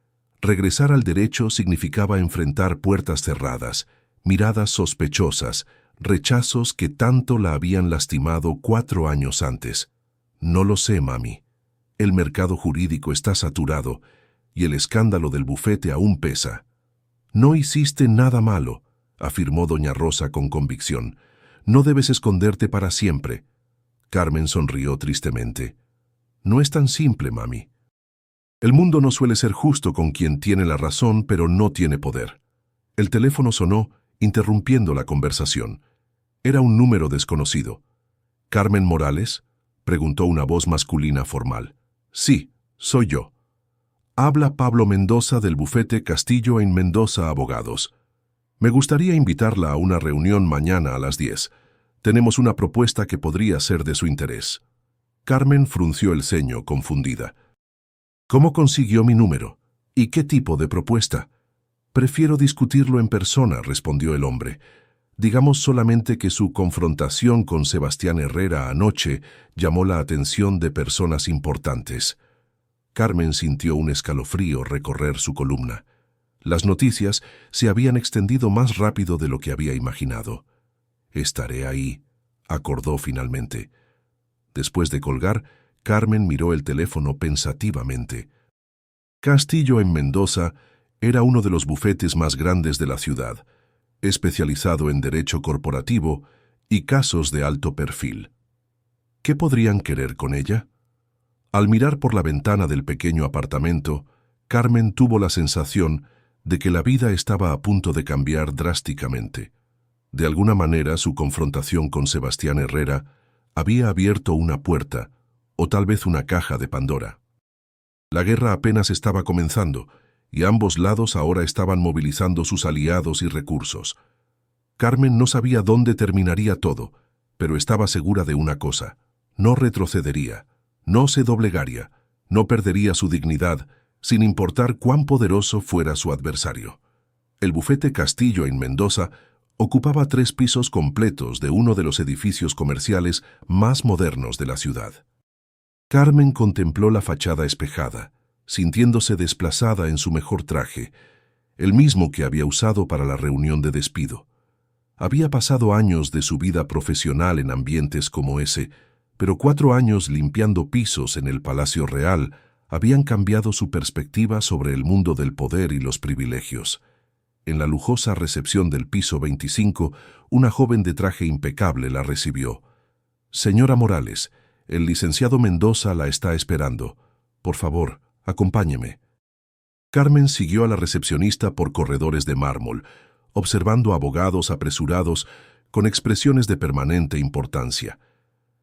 Regresar al derecho significaba enfrentar puertas cerradas, miradas sospechosas, rechazos que tanto la habían lastimado 4 años antes. No lo sé, mami. El mercado jurídico está saturado y el escándalo del bufete aún pesa. No hiciste nada malo, afirmó doña Rosa con convicción. No debes esconderte para siempre. Carmen sonrió tristemente. No es tan simple, mami. El mundo no suele ser justo con quien tiene la razón pero no tiene poder. El teléfono sonó, interrumpiendo la conversación. Era un número desconocido. ¿Carmen Morales?, preguntó una voz masculina formal. Sí, soy yo. Habla Pablo Mendoza del bufete Castillo en Mendoza Abogados. Me gustaría invitarla a una reunión mañana a las 10. Tenemos una propuesta que podría ser de su interés. Carmen frunció el ceño, confundida. ¿Cómo consiguió mi número? ¿Y qué tipo de propuesta? Prefiero discutirlo en persona, respondió el hombre. Digamos solamente que su confrontación con Sebastián Herrera anoche llamó la atención de personas importantes. Carmen sintió un escalofrío recorrer su columna. Las noticias se habían extendido más rápido de lo que había imaginado. Estaré ahí, acordó finalmente. Después de colgar, Carmen miró el teléfono pensativamente. Castillo en Mendoza era uno de los bufetes más grandes de la ciudad, especializado en derecho corporativo y casos de alto perfil. ¿Qué podrían querer con ella? Al mirar por la ventana del pequeño apartamento, Carmen tuvo la sensación de que la vida estaba a punto de cambiar drásticamente. De alguna manera, su confrontación con Sebastián Herrera había abierto una puerta, o tal vez una caja de Pandora. La guerra apenas estaba comenzando, y ambos lados ahora estaban movilizando sus aliados y recursos. Carmen no sabía dónde terminaría todo, pero estaba segura de una cosa: no retrocedería, no se doblegaría, no perdería su dignidad, sin importar cuán poderoso fuera su adversario. El bufete Castillo en Mendoza ocupaba 3 pisos completos de uno de los edificios comerciales más modernos de la ciudad. Carmen contempló la fachada espejada, sintiéndose desplazada en su mejor traje, el mismo que había usado para la reunión de despido. Había pasado años de su vida profesional en ambientes como ese, pero 4 años limpiando pisos en el Palacio Real habían cambiado su perspectiva sobre el mundo del poder y los privilegios. En la lujosa recepción del piso 25, una joven de traje impecable la recibió. «Señora Morales, el licenciado Mendoza la está esperando. Por favor, acompáñeme». Carmen siguió a la recepcionista por corredores de mármol, observando abogados apresurados con expresiones de permanente importancia.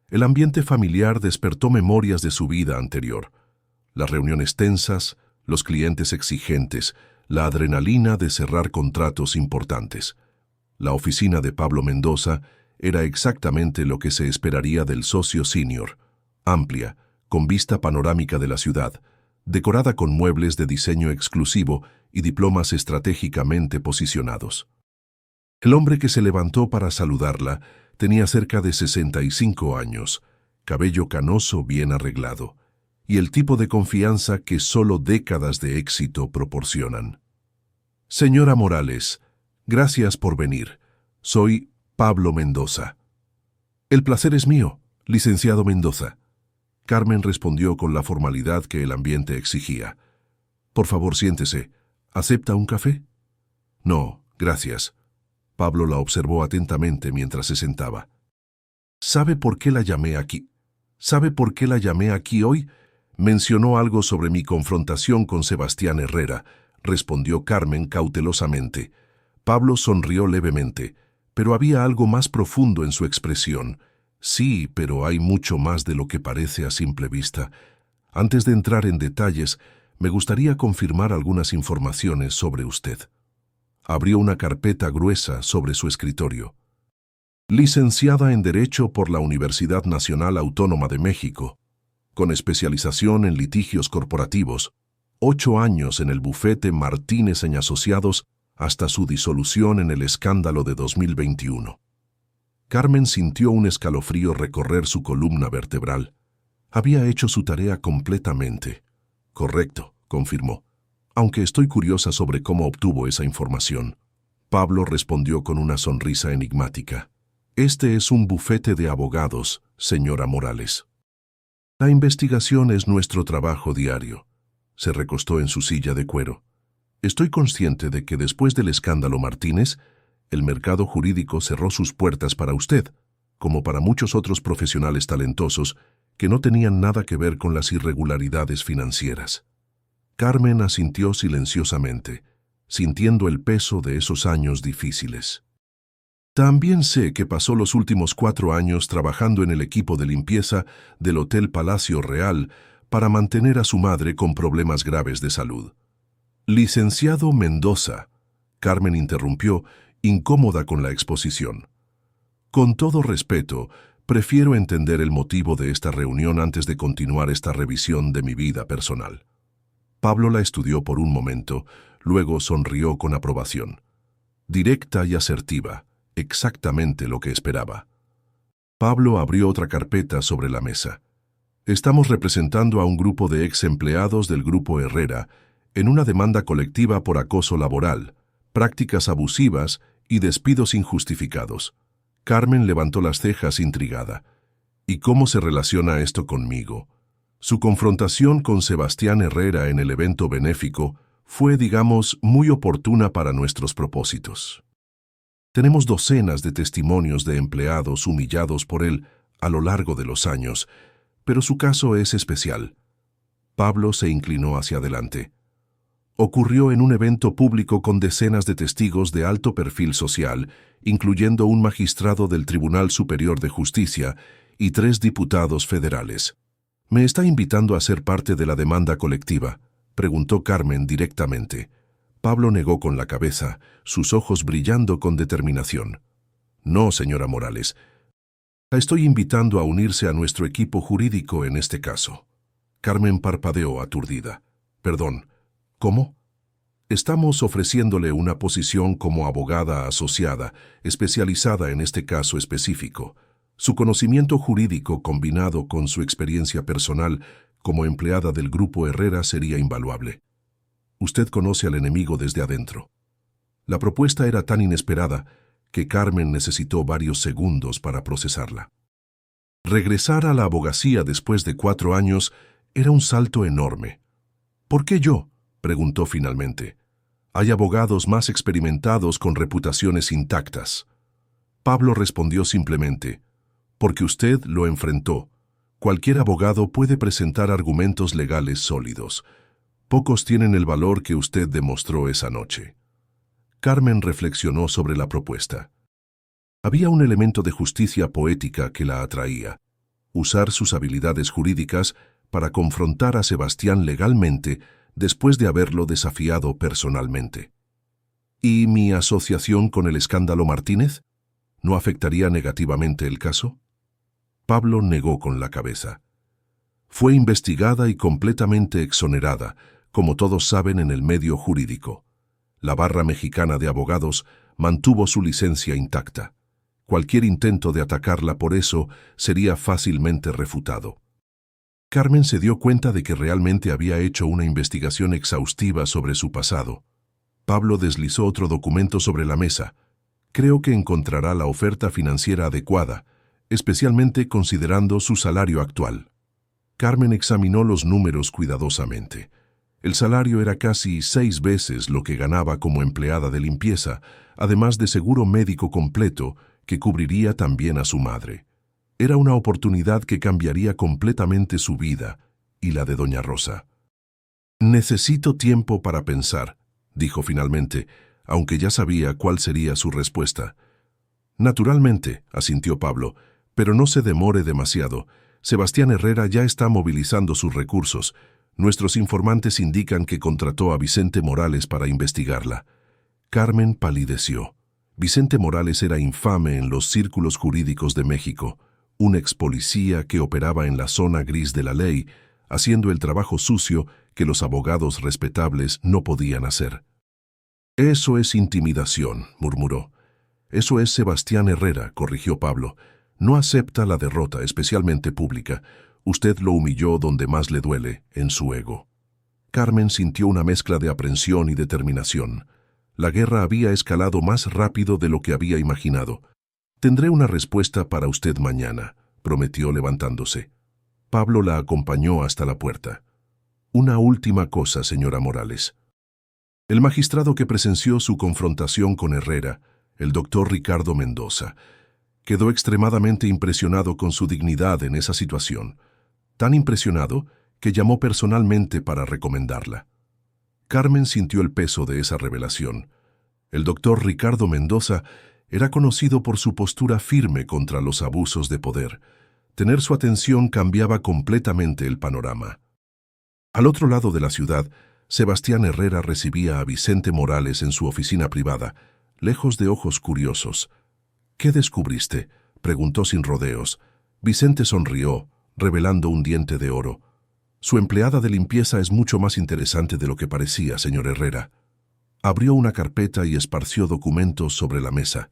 El ambiente familiar despertó memorias de su vida anterior. Las reuniones tensas, los clientes exigentes, la adrenalina de cerrar contratos importantes. La oficina de Pablo Mendoza era exactamente lo que se esperaría del socio senior, amplia, con vista panorámica de la ciudad, decorada con muebles de diseño exclusivo y diplomas estratégicamente posicionados. El hombre que se levantó para saludarla tenía cerca de 65 años, cabello canoso bien arreglado, y el tipo de confianza que solo décadas de éxito proporcionan. Señora Morales, gracias por venir. Soy Pablo Mendoza. El placer es mío, licenciado Mendoza. Carmen respondió con la formalidad que el ambiente exigía. Por favor, siéntese. ¿Acepta un café? No, gracias. Pablo la observó atentamente mientras se sentaba. ¿Sabe por qué la llamé aquí? ¿Sabe por qué la llamé aquí hoy? Mencionó algo sobre mi confrontación con Sebastián Herrera, respondió Carmen cautelosamente. Pablo sonrió levemente, pero había algo más profundo en su expresión. Sí, pero hay mucho más de lo que parece a simple vista. Antes de entrar en detalles, me gustaría confirmar algunas informaciones sobre usted. Abrió una carpeta gruesa sobre su escritorio. Licenciada en Derecho por la Universidad Nacional Autónoma de México, con especialización en litigios corporativos, 8 años en el bufete Martínez & Asociados hasta su disolución en el escándalo de 2021. Carmen sintió un escalofrío recorrer su columna vertebral. Había hecho su tarea completamente. Correcto, confirmó, aunque estoy curiosa sobre cómo obtuvo esa información. Pablo respondió con una sonrisa enigmática. Este es un bufete de abogados, señora Morales. La investigación es nuestro trabajo diario. Se recostó en su silla de cuero. Estoy consciente de que después del escándalo Martínez, el mercado jurídico cerró sus puertas para usted, como para muchos otros profesionales talentosos que no tenían nada que ver con las irregularidades financieras. Carmen asintió silenciosamente, sintiendo el peso de esos años difíciles. También sé que pasó los últimos 4 años trabajando en el equipo de limpieza del Hotel Palacio Real para mantener a su madre con problemas graves de salud. Licenciado Mendoza, Carmen interrumpió, incómoda con la exposición. Con todo respeto, prefiero entender el motivo de esta reunión antes de continuar esta revisión de mi vida personal. Pablo la estudió por un momento, luego sonrió con aprobación. Directa y asertiva, exactamente lo que esperaba. Pablo abrió otra carpeta sobre la mesa. Estamos representando a un grupo de ex empleados del Grupo Herrera en una demanda colectiva por acoso laboral, prácticas abusivas y despidos injustificados. Carmen levantó las cejas intrigada. ¿Y cómo se relaciona esto conmigo? Su confrontación con Sebastián Herrera en el evento benéfico fue, digamos, muy oportuna para nuestros propósitos. Tenemos docenas de testimonios de empleados humillados por él a lo largo de los años, pero su caso es especial. Pablo se inclinó hacia adelante. Ocurrió en un evento público con decenas de testigos de alto perfil social, incluyendo un magistrado del Tribunal Superior de Justicia y 3 diputados federales. ¿Me está invitando a ser parte de la demanda colectiva?, preguntó Carmen directamente. Pablo negó con la cabeza, sus ojos brillando con determinación. No, señora Morales. La estoy invitando a unirse a nuestro equipo jurídico en este caso. Carmen parpadeó aturdida. Perdón, ¿cómo? Estamos ofreciéndole una posición como abogada asociada, especializada en este caso específico. Su conocimiento jurídico combinado con su experiencia personal como empleada del Grupo Herrera sería invaluable. Usted conoce al enemigo desde adentro. La propuesta era tan inesperada que Carmen necesitó varios segundos para procesarla. Regresar a la abogacía después de 4 años era un salto enorme. ¿Por qué yo?, preguntó finalmente. Hay abogados más experimentados con reputaciones intactas. Pablo respondió simplemente, porque usted lo enfrentó. Cualquier abogado puede presentar argumentos legales sólidos. Pocos tienen el valor que usted demostró esa noche. Carmen reflexionó sobre la propuesta. Había un elemento de justicia poética que la atraía. Usar sus habilidades jurídicas para confrontar a Sebastián legalmente después de haberlo desafiado personalmente. ¿Y mi asociación con el escándalo Martínez? ¿No afectaría negativamente el caso? Pablo negó con la cabeza. Fue investigada y completamente exonerada, como todos saben en el medio jurídico. La barra mexicana de abogados mantuvo su licencia intacta. Cualquier intento de atacarla por eso sería fácilmente refutado. Carmen se dio cuenta de que realmente había hecho una investigación exhaustiva sobre su pasado. Pablo deslizó otro documento sobre la mesa. Creo que encontrará la oferta financiera adecuada, especialmente considerando su salario actual. Carmen examinó los números cuidadosamente. El salario era casi 6 veces lo que ganaba como empleada de limpieza, además de seguro médico completo que cubriría también a su madre. Era una oportunidad que cambiaría completamente su vida y la de doña Rosa. «Necesito tiempo para pensar», dijo finalmente, aunque ya sabía cuál sería su respuesta. «Naturalmente», asintió Pablo, «pero no se demore demasiado. Sebastián Herrera ya está movilizando sus recursos. Nuestros informantes indican que contrató a Vicente Morales para investigarla». Carmen palideció. Vicente Morales era infame en los círculos jurídicos de México, un ex policía que operaba en la zona gris de la ley, haciendo el trabajo sucio que los abogados respetables no podían hacer. «Eso es intimidación», murmuró. «Eso es Sebastián Herrera», corrigió Pablo. «No acepta la derrota, especialmente pública. Usted lo humilló donde más le duele, en su ego». Carmen sintió una mezcla de aprensión y determinación. La guerra había escalado más rápido de lo que había imaginado. «Tendré una respuesta para usted mañana», prometió levantándose. Pablo la acompañó hasta la puerta. «Una última cosa, señora Morales». El magistrado que presenció su confrontación con Herrera, el doctor Ricardo Mendoza, quedó extremadamente impresionado con su dignidad en esa situación, tan impresionado que llamó personalmente para recomendarla. Carmen sintió el peso de esa revelación. El doctor Ricardo Mendoza era conocido por su postura firme contra los abusos de poder. Tener su atención cambiaba completamente el panorama. Al otro lado de la ciudad, Sebastián Herrera recibía a Vicente Morales en su oficina privada, lejos de ojos curiosos. «¿Qué descubriste?», preguntó sin rodeos. Vicente sonrió, revelando un diente de oro. «Su empleada de limpieza es mucho más interesante de lo que parecía, señor Herrera». Abrió una carpeta y esparció documentos sobre la mesa.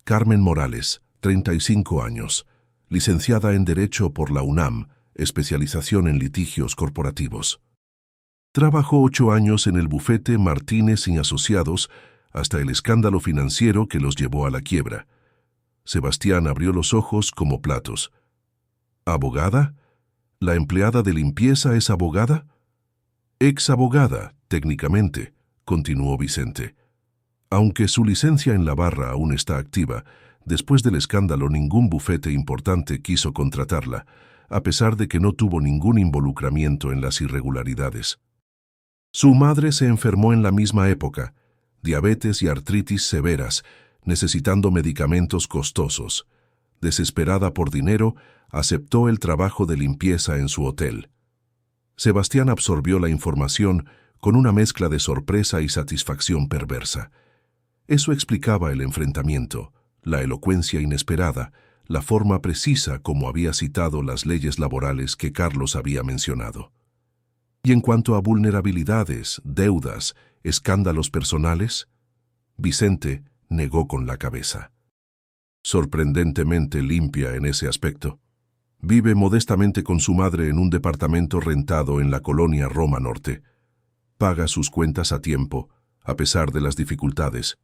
Carmen Morales, 35 años, licenciada en Derecho por la UNAM, especialización en litigios corporativos. Trabajó 8 años en el bufete Martínez y Asociados hasta el escándalo financiero que los llevó a la quiebra. Sebastián abrió los ojos como platos. ¿Abogada? ¿La empleada de limpieza es abogada? Ex abogada, técnicamente, continuó Vicente. Aunque su licencia en la barra aún está activa, después del escándalo ningún bufete importante quiso contratarla, a pesar de que no tuvo ningún involucramiento en las irregularidades. Su madre se enfermó en la misma época, diabetes y artritis severas, necesitando medicamentos costosos. Desesperada por dinero, aceptó el trabajo de limpieza en su hotel. Sebastián absorbió la información con una mezcla de sorpresa y satisfacción perversa. Eso explicaba el enfrentamiento, la elocuencia inesperada, la forma precisa como había citado las leyes laborales que Carlos había mencionado. Y en cuanto a vulnerabilidades, deudas, escándalos personales, Vicente negó con la cabeza. Sorprendentemente limpia en ese aspecto. Vive modestamente con su madre en un departamento rentado en la colonia Roma Norte. Paga sus cuentas a tiempo, a pesar de las dificultades.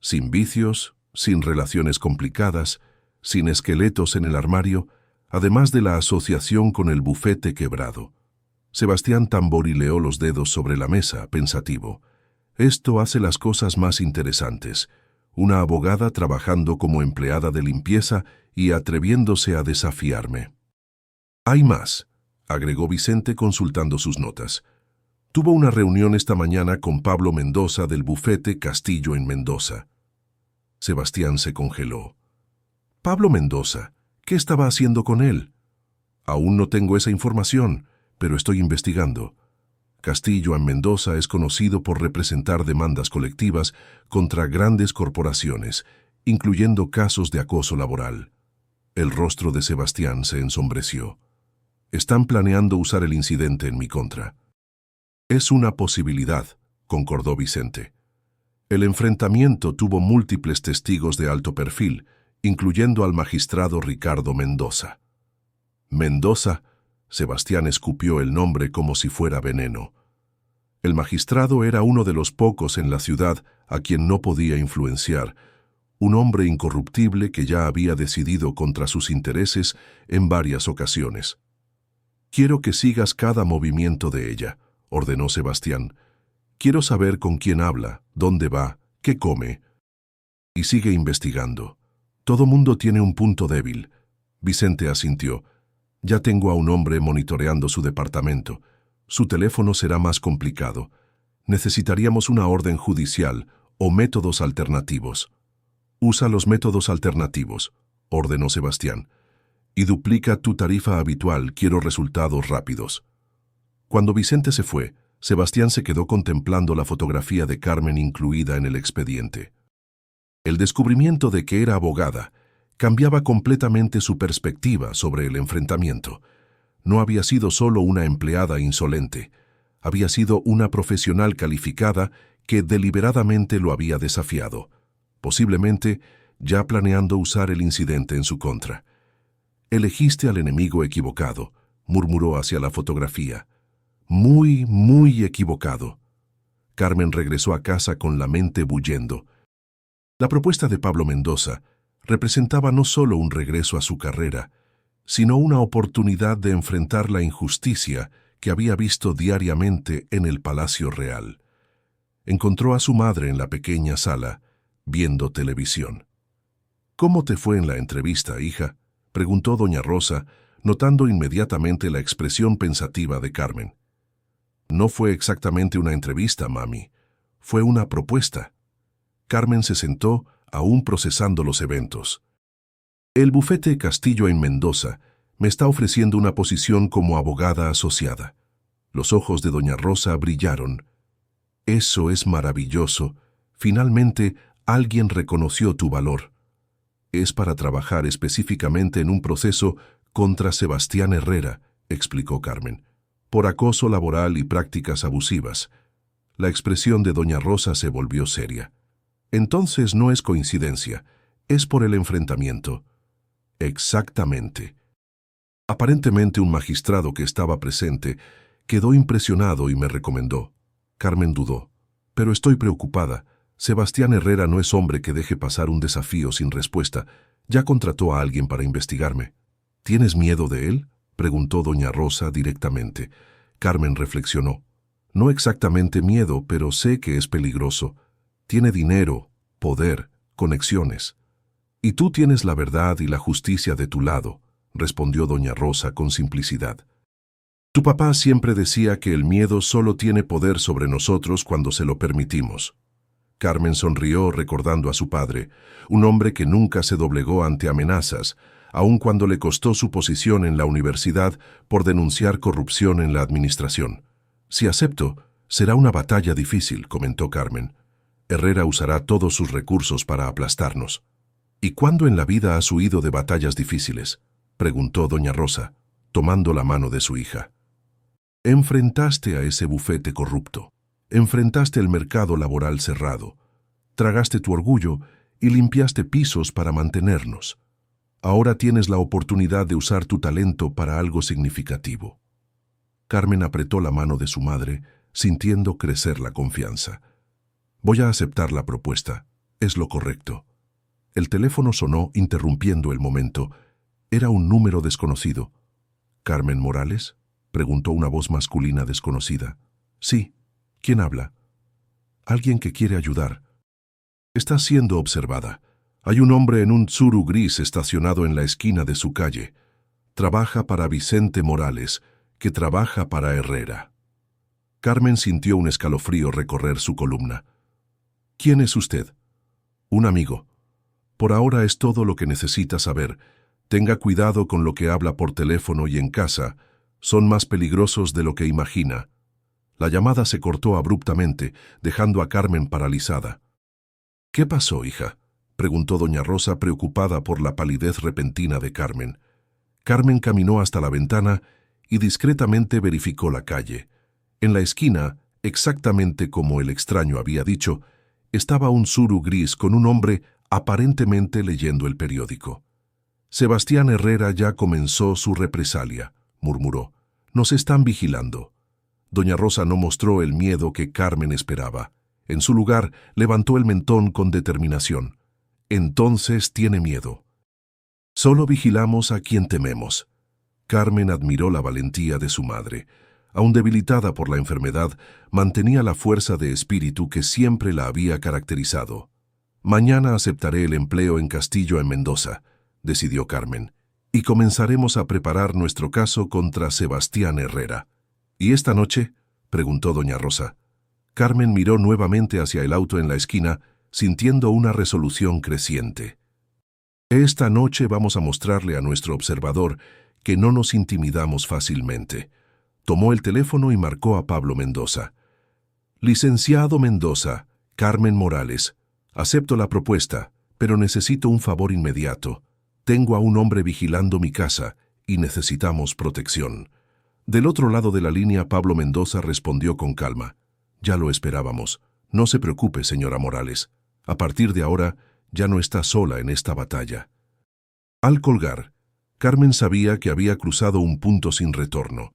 Sin vicios, sin relaciones complicadas, sin esqueletos en el armario, además de la asociación con el bufete quebrado. Sebastián tamborileó los dedos sobre la mesa, pensativo. Esto hace las cosas más interesantes. Una abogada trabajando como empleada de limpieza y atreviéndose a desafiarme. «Hay más», agregó Vicente consultando sus notas. «Tuvo una reunión esta mañana con Pablo Mendoza del bufete Castillo en Mendoza». Sebastián se congeló. «¿Pablo Mendoza? ¿Qué estaba haciendo con él?» «Aún no tengo esa información, pero estoy investigando». Castillo en Mendoza es conocido por representar demandas colectivas contra grandes corporaciones incluyendo casos de acoso laboral. El rostro de Sebastián se ensombreció. Están planeando usar el incidente en mi contra. Es una posibilidad, concordó Vicente. El enfrentamiento tuvo múltiples testigos de alto perfil, incluyendo al magistrado Ricardo Mendoza. Mendoza, Sebastián escupió el nombre como si fuera veneno. El magistrado era uno de los pocos en la ciudad a quien no podía influenciar, un hombre incorruptible que ya había decidido contra sus intereses en varias ocasiones. Quiero que sigas cada movimiento de ella, ordenó Sebastián. Quiero saber con quién habla, dónde va, qué come. Y sigue investigando. Todo mundo tiene un punto débil. Vicente asintió. Ya tengo a un hombre monitoreando su departamento. Su teléfono será más complicado. Necesitaríamos una orden judicial o métodos alternativos. Usa los métodos alternativos, ordenó Sebastián. Y duplica tu tarifa habitual, quiero resultados rápidos. Cuando Vicente se fue, Sebastián se quedó contemplando la fotografía de Carmen incluida en el expediente. El descubrimiento de que era abogada cambiaba completamente su perspectiva sobre el enfrentamiento. No había sido solo una empleada insolente, había sido una profesional calificada que deliberadamente lo había desafiado, posiblemente ya planeando usar el incidente en su contra. Elegiste al enemigo equivocado, murmuró hacia la fotografía. Muy, muy equivocado. Carmen regresó a casa con la mente bullendo. La propuesta de Pablo Mendoza representaba no solo un regreso a su carrera, sino una oportunidad de enfrentar la injusticia que había visto diariamente en el Palacio Real. Encontró a su madre en la pequeña sala, viendo televisión. «¿Cómo te fue en la entrevista, hija?», preguntó doña Rosa, notando inmediatamente la expresión pensativa de Carmen. «No fue exactamente una entrevista, mami. Fue una propuesta». Carmen se sentó, aún procesando los eventos. «El bufete Castillo en Mendoza me está ofreciendo una posición como abogada asociada». Los ojos de doña Rosa brillaron. «Eso es maravilloso. Finalmente, alguien reconoció tu valor». «Es para trabajar específicamente en un proceso contra Sebastián Herrera», explicó Carmen, «por acoso laboral y prácticas abusivas». La expresión de doña Rosa se volvió seria. «Entonces no es coincidencia, es por el enfrentamiento». «Exactamente». Aparentemente un magistrado que estaba presente quedó impresionado y me recomendó. Carmen dudó. «Pero estoy preocupada. Sebastián Herrera no es hombre que deje pasar un desafío sin respuesta. Ya contrató a alguien para investigarme». «¿Tienes miedo de él?», preguntó doña Rosa directamente. Carmen reflexionó. «No exactamente miedo, pero sé que es peligroso. Tiene dinero, poder, conexiones. Y tú tienes la verdad y la justicia de tu lado», respondió doña Rosa con simplicidad. «Tu papá siempre decía que el miedo solo tiene poder sobre nosotros cuando se lo permitimos». Carmen sonrió recordando a su padre, un hombre que nunca se doblegó ante amenazas, aun cuando le costó su posición en la universidad por denunciar corrupción en la administración. «Si acepto, será una batalla difícil», comentó Carmen. «Herrera usará todos sus recursos para aplastarnos». «¿Y cuándo en la vida has huido de batallas difíciles?», preguntó doña Rosa, tomando la mano de su hija. «Enfrentaste a ese bufete corrupto. Enfrentaste el mercado laboral cerrado. Tragaste tu orgullo y limpiaste pisos para mantenernos. Ahora tienes la oportunidad de usar tu talento para algo significativo». Carmen apretó la mano de su madre, sintiendo crecer la confianza. «Voy a aceptar la propuesta. Es lo correcto». El teléfono sonó interrumpiendo el momento. Era un número desconocido. «¿Carmen Morales?», preguntó una voz masculina desconocida. «Sí. ¿Quién habla?». «Alguien que quiere ayudar». «Está siendo observada. Hay un hombre en un Tsuru gris estacionado en la esquina de su calle. Trabaja para Vicente Morales, que trabaja para Herrera». Carmen sintió un escalofrío recorrer su columna. «¿Quién es usted?». «Un amigo. Por ahora es todo lo que necesita saber. Tenga cuidado con lo que habla por teléfono y en casa. Son más peligrosos de lo que imagina». La llamada se cortó abruptamente, dejando a Carmen paralizada. «¿Qué pasó, hija?», preguntó doña Rosa, preocupada por la palidez repentina de Carmen. Carmen caminó hasta la ventana y discretamente verificó la calle. En la esquina, exactamente como el extraño había dicho, estaba un suru gris con un hombre aparentemente leyendo el periódico. Sebastián Herrera ya comenzó su represalia, murmuró. Nos están vigilando. Doña Rosa no mostró el miedo que Carmen esperaba. En su lugar, levantó el mentón con determinación. Entonces tiene miedo. Solo vigilamos a quien tememos. Carmen admiró la valentía de su madre. Aún debilitada por la enfermedad, mantenía la fuerza de espíritu que siempre la había caracterizado. Mañana aceptaré el empleo en Castillo en Mendoza, decidió Carmen, y comenzaremos a preparar nuestro caso contra Sebastián Herrera. ¿Y esta noche?, preguntó doña Rosa. Carmen miró nuevamente hacia el auto en la esquina, sintiendo una resolución creciente. Esta noche vamos a mostrarle a nuestro observador que no nos intimidamos fácilmente. Tomó el teléfono y marcó a Pablo Mendoza. Licenciado Mendoza, Carmen Morales, acepto la propuesta, pero necesito un favor inmediato. Tengo a un hombre vigilando mi casa y necesitamos protección. Del otro lado de la línea, Pablo Mendoza respondió con calma. Ya lo esperábamos. No se preocupe, señora Morales. A partir de ahora, ya no está sola en esta batalla. Al colgar, Carmen sabía que había cruzado un punto sin retorno.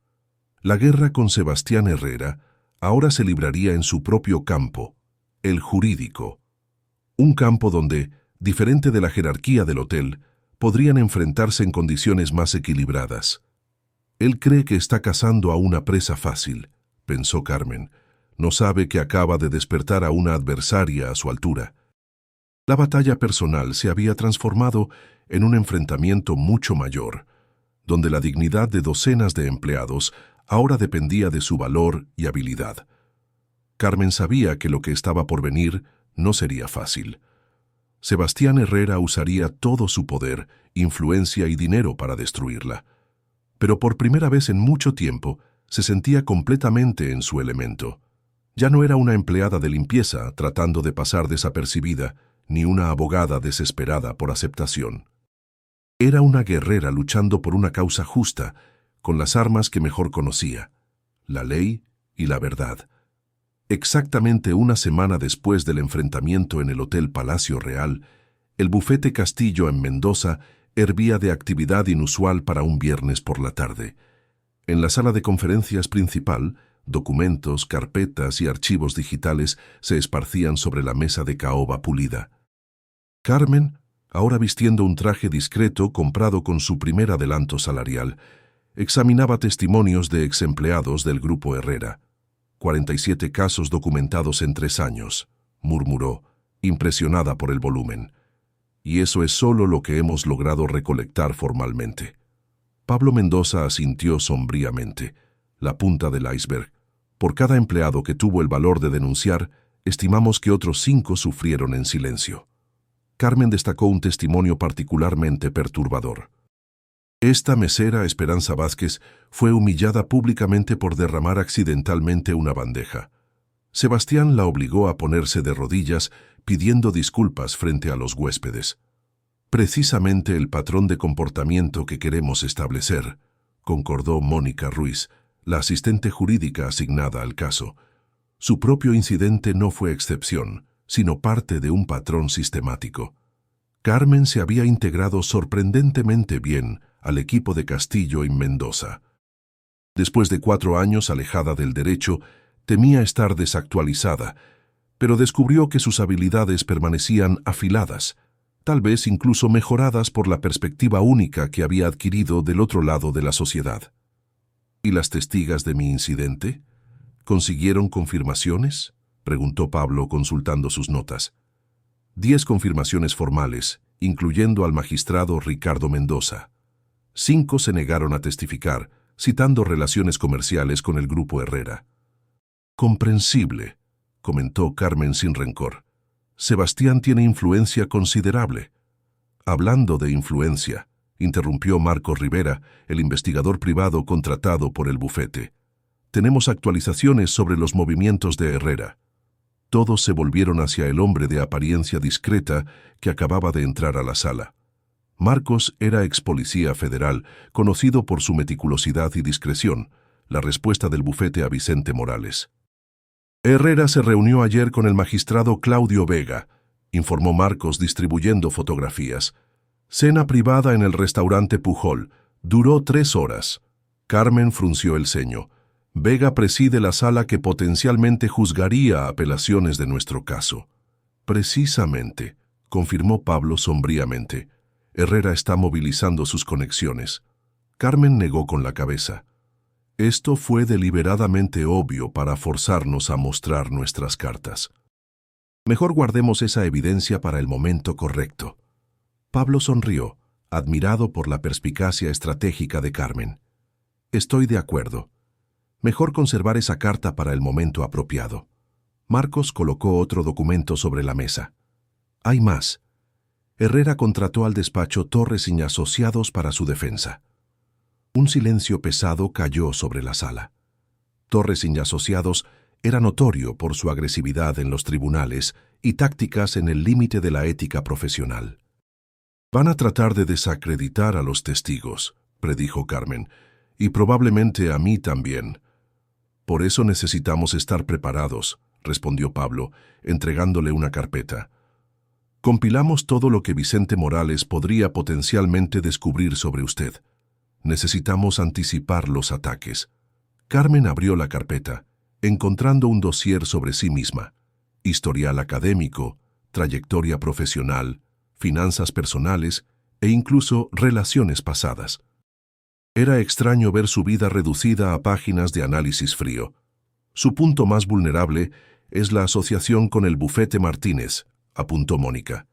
La guerra con Sebastián Herrera ahora se libraría en su propio campo, el jurídico. Un campo donde, diferente de la jerarquía del hotel, podrían enfrentarse en condiciones más equilibradas. Él cree que está cazando a una presa fácil, pensó Carmen. No sabe que acaba de despertar a una adversaria a su altura. La batalla personal se había transformado en un enfrentamiento mucho mayor, donde la dignidad de docenas de empleados ahora dependía de su valor y habilidad. Carmen sabía que lo que estaba por venir no sería fácil. Sebastián Herrera usaría todo su poder, influencia y dinero para destruirla. Pero por primera vez en mucho tiempo se sentía completamente en su elemento. Ya no era una empleada de limpieza tratando de pasar desapercibida, ni una abogada desesperada por aceptación. Era una guerrera luchando por una causa justa, con las armas que mejor conocía, la ley y la verdad. Exactamente una semana después del enfrentamiento en el Hotel Palacio Real, el bufete Castillo en Mendoza hervía de actividad inusual para un viernes por la tarde. En la sala de conferencias principal, documentos, carpetas y archivos digitales se esparcían sobre la mesa de caoba pulida. Carmen, ahora vistiendo un traje discreto comprado con su primer adelanto salarial, examinaba testimonios de exempleados del Grupo Herrera. 47 casos documentados en 3 años, murmuró, impresionada por el volumen. Y eso es solo lo que hemos logrado recolectar formalmente. Pablo Mendoza asintió sombríamente, la punta del iceberg. Por cada empleado que tuvo el valor de denunciar, estimamos que otros 5 sufrieron en silencio. Carmen destacó un testimonio particularmente perturbador. Esta mesera, Esperanza Vázquez, fue humillada públicamente por derramar accidentalmente una bandeja. Sebastián la obligó a ponerse de rodillas, pidiendo disculpas frente a los huéspedes. Precisamente el patrón de comportamiento que queremos establecer, concordó Mónica Ruiz, la asistente jurídica asignada al caso. Su propio incidente no fue excepción, sino parte de un patrón sistemático. Carmen se había integrado sorprendentemente bien al equipo de Castillo en Mendoza. Después de 4 años alejada del derecho, temía estar desactualizada, pero descubrió que sus habilidades permanecían afiladas, tal vez incluso mejoradas por la perspectiva única que había adquirido del otro lado de la sociedad. ¿Y las testigas de mi incidente? ¿Consiguieron confirmaciones?, preguntó Pablo consultando sus notas. 10 confirmaciones formales, incluyendo al magistrado Ricardo Mendoza. 5 se negaron a testificar, citando relaciones comerciales con el Grupo Herrera. Comprensible, comentó Carmen sin rencor. Sebastián tiene influencia considerable. Hablando de influencia, interrumpió Marcos Rivera, el investigador privado contratado por el bufete. Tenemos actualizaciones sobre los movimientos de Herrera. Todos se volvieron hacia el hombre de apariencia discreta que acababa de entrar a la sala. Marcos era ex policía federal, conocido por su meticulosidad y discreción, la respuesta del bufete a Vicente Morales. Herrera se reunió ayer con el magistrado Claudio Vega, informó Marcos distribuyendo fotografías. Cena privada en el restaurante Pujol. Duró 3 horas. Carmen frunció el ceño. Vega preside la sala que potencialmente juzgaría apelaciones de nuestro caso. Precisamente, confirmó Pablo sombríamente. Herrera está movilizando sus conexiones. Carmen negó con la cabeza. Esto fue deliberadamente obvio para forzarnos a mostrar nuestras cartas. Mejor guardemos esa evidencia para el momento correcto. Pablo sonrió, admirado por la perspicacia estratégica de Carmen. Estoy de acuerdo. Mejor conservar esa carta para el momento apropiado. Marcos colocó otro documento sobre la mesa. Hay más. Herrera contrató al despacho Torres y Asociados para su defensa. Un silencio pesado cayó sobre la sala. Torres y Asociados era notorio por su agresividad en los tribunales y tácticas en el límite de la ética profesional. Van a tratar de desacreditar a los testigos, predijo Carmen, y probablemente a mí también. Por eso necesitamos estar preparados, respondió Pablo, entregándole una carpeta. Compilamos todo lo que Vicente Morales podría potencialmente descubrir sobre usted. Necesitamos anticipar los ataques. Carmen abrió la carpeta, encontrando un dossier sobre sí misma. Historial académico, trayectoria profesional, finanzas personales e incluso relaciones pasadas. Era extraño ver su vida reducida a páginas de análisis frío. Su punto más vulnerable es la asociación con el bufete Martínez, apuntó Mónica.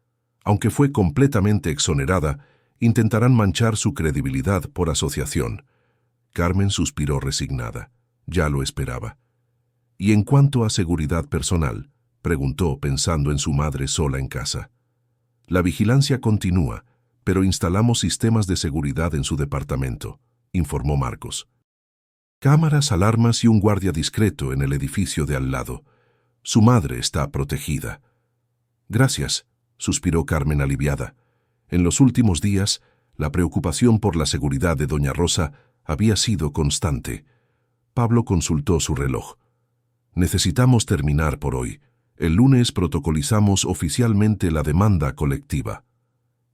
Aunque fue completamente exonerada, intentarán manchar su credibilidad por asociación. Carmen suspiró resignada. Ya lo esperaba. ¿Y en cuanto a seguridad personal?, preguntó pensando en su madre sola en casa. La vigilancia continúa, pero instalamos sistemas de seguridad en su departamento, informó Marcos. Cámaras, alarmas y un guardia discreto en el edificio de al lado. Su madre está protegida. Gracias, suspiró Carmen aliviada. En los últimos días, la preocupación por la seguridad de doña Rosa había sido constante. Pablo consultó su reloj. Necesitamos terminar por hoy. El lunes protocolizamos oficialmente la demanda colectiva.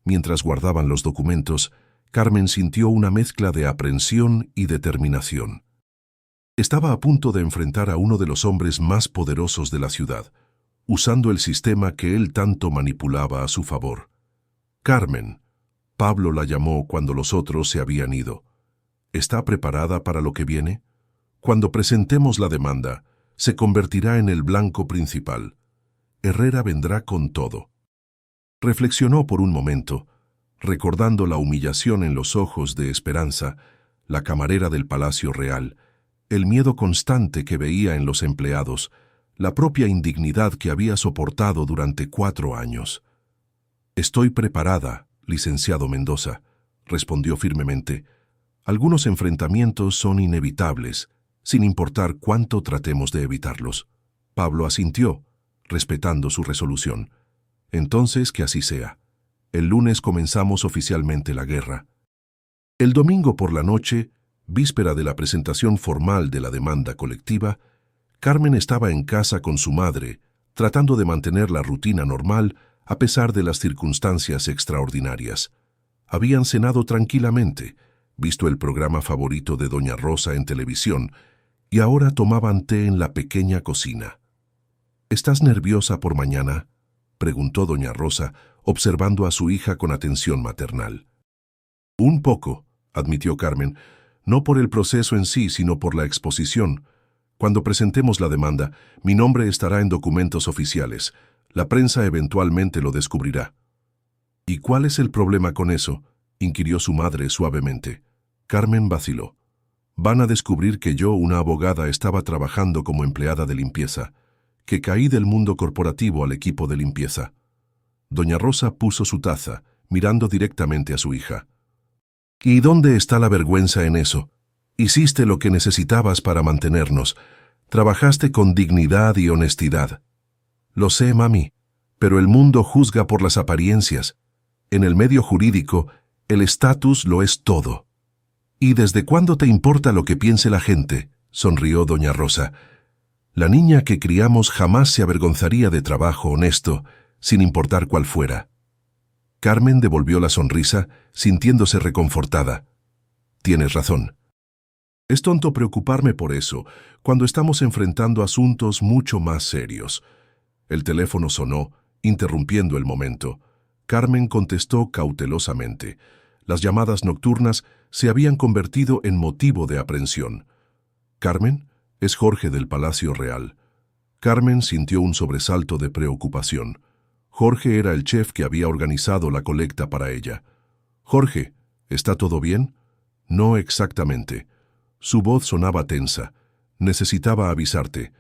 Mientras guardaban los documentos, Carmen sintió una mezcla de aprensión y determinación. Estaba a punto de enfrentar a uno de los hombres más poderosos de la ciudad, usando el sistema que él tanto manipulaba a su favor. Carmen, Pablo la llamó cuando los otros se habían ido. ¿Está preparada para lo que viene? Cuando presentemos la demanda, se convertirá en el blanco principal. Herrera vendrá con todo. Reflexionó por un momento, recordando la humillación en los ojos de Esperanza, la camarera del Palacio Real, el miedo constante que veía en los empleados, la propia indignidad que había soportado durante 4 años. «Estoy preparada, licenciado Mendoza», respondió firmemente. «Algunos enfrentamientos son inevitables, sin importar cuánto tratemos de evitarlos». Pablo asintió, respetando su resolución. «Entonces que así sea. El lunes comenzamos oficialmente la guerra». El domingo por la noche, víspera de la presentación formal de la demanda colectiva, Carmen estaba en casa con su madre, tratando de mantener la rutina normal a pesar de las circunstancias extraordinarias. Habían cenado tranquilamente, visto el programa favorito de doña Rosa en televisión, y ahora tomaban té en la pequeña cocina. «¿Estás nerviosa por mañana?», preguntó doña Rosa, observando a su hija con atención maternal. «Un poco», admitió Carmen, «no por el proceso en sí, sino por la exposición. Cuando presentemos la demanda, mi nombre estará en documentos oficiales. La prensa eventualmente lo descubrirá». «¿Y cuál es el problema con eso?», inquirió su madre suavemente. Carmen vaciló. «Van a descubrir que yo, una abogada, estaba trabajando como empleada de limpieza, que caí del mundo corporativo al equipo de limpieza». Doña Rosa puso su taza, mirando directamente a su hija. «¿Y dónde está la vergüenza en eso? Hiciste lo que necesitabas para mantenernos. Trabajaste con dignidad y honestidad». Lo sé, mami, pero el mundo juzga por las apariencias. En el medio jurídico, el estatus lo es todo. ¿Y desde cuándo te importa lo que piense la gente?, sonrió doña Rosa. La niña que criamos jamás se avergonzaría de trabajo honesto, sin importar cuál fuera. Carmen devolvió la sonrisa, sintiéndose reconfortada. Tienes razón. Es tonto preocuparme por eso, cuando estamos enfrentando asuntos mucho más serios. El teléfono sonó, interrumpiendo el momento. Carmen contestó cautelosamente. Las llamadas nocturnas se habían convertido en motivo de aprensión. «¿Carmen?» «Es Jorge del Palacio Real». Carmen sintió un sobresalto de preocupación. Jorge era el chef que había organizado la colecta para ella. «Jorge, ¿está todo bien?» «No exactamente». Su voz sonaba tensa. «Necesitaba avisarte.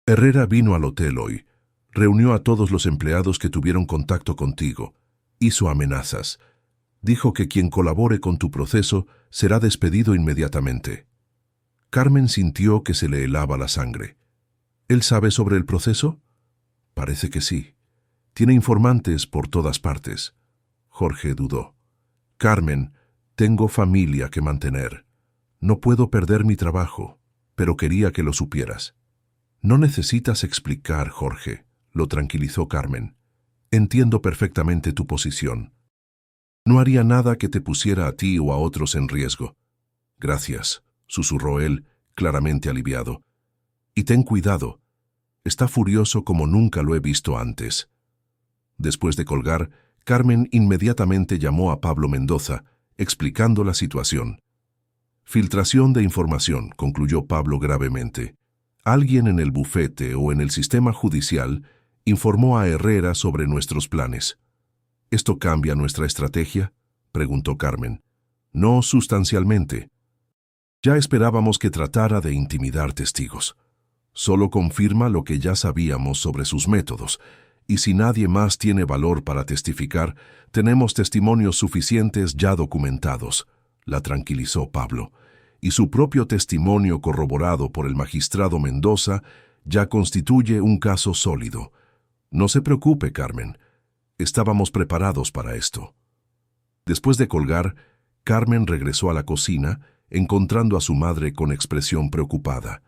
Herrera vino al hotel hoy. Reunió a todos los empleados que tuvieron contacto contigo. Hizo amenazas. Dijo que quien colabore con tu proceso será despedido inmediatamente». Carmen sintió que se le helaba la sangre. ¿Él sabe sobre el proceso? Parece que sí. Tiene informantes por todas partes. Jorge dudó. Carmen, tengo familia que mantener. No puedo perder mi trabajo, pero quería que lo supieras. No necesitas explicar, Jorge, lo tranquilizó Carmen. Entiendo perfectamente tu posición. No haría nada que te pusiera a ti o a otros en riesgo. Gracias, susurró él, claramente aliviado. Y ten cuidado. Está furioso como nunca lo he visto antes. Después de colgar, Carmen inmediatamente llamó a Pablo Mendoza, explicando la situación. Filtración de información, concluyó Pablo gravemente. Alguien en el bufete o en el sistema judicial informó a Herrera sobre nuestros planes. ¿Esto cambia nuestra estrategia?, preguntó Carmen. No sustancialmente. Ya esperábamos que tratara de intimidar testigos. Solo confirma lo que ya sabíamos sobre sus métodos, y si nadie más tiene valor para testificar, tenemos testimonios suficientes ya documentados, la tranquilizó Pablo, y su propio testimonio corroborado por el magistrado Mendoza ya constituye un caso sólido. No se preocupe, Carmen. Estábamos preparados para esto. Después de colgar, Carmen regresó a la cocina, encontrando a su madre con expresión preocupada.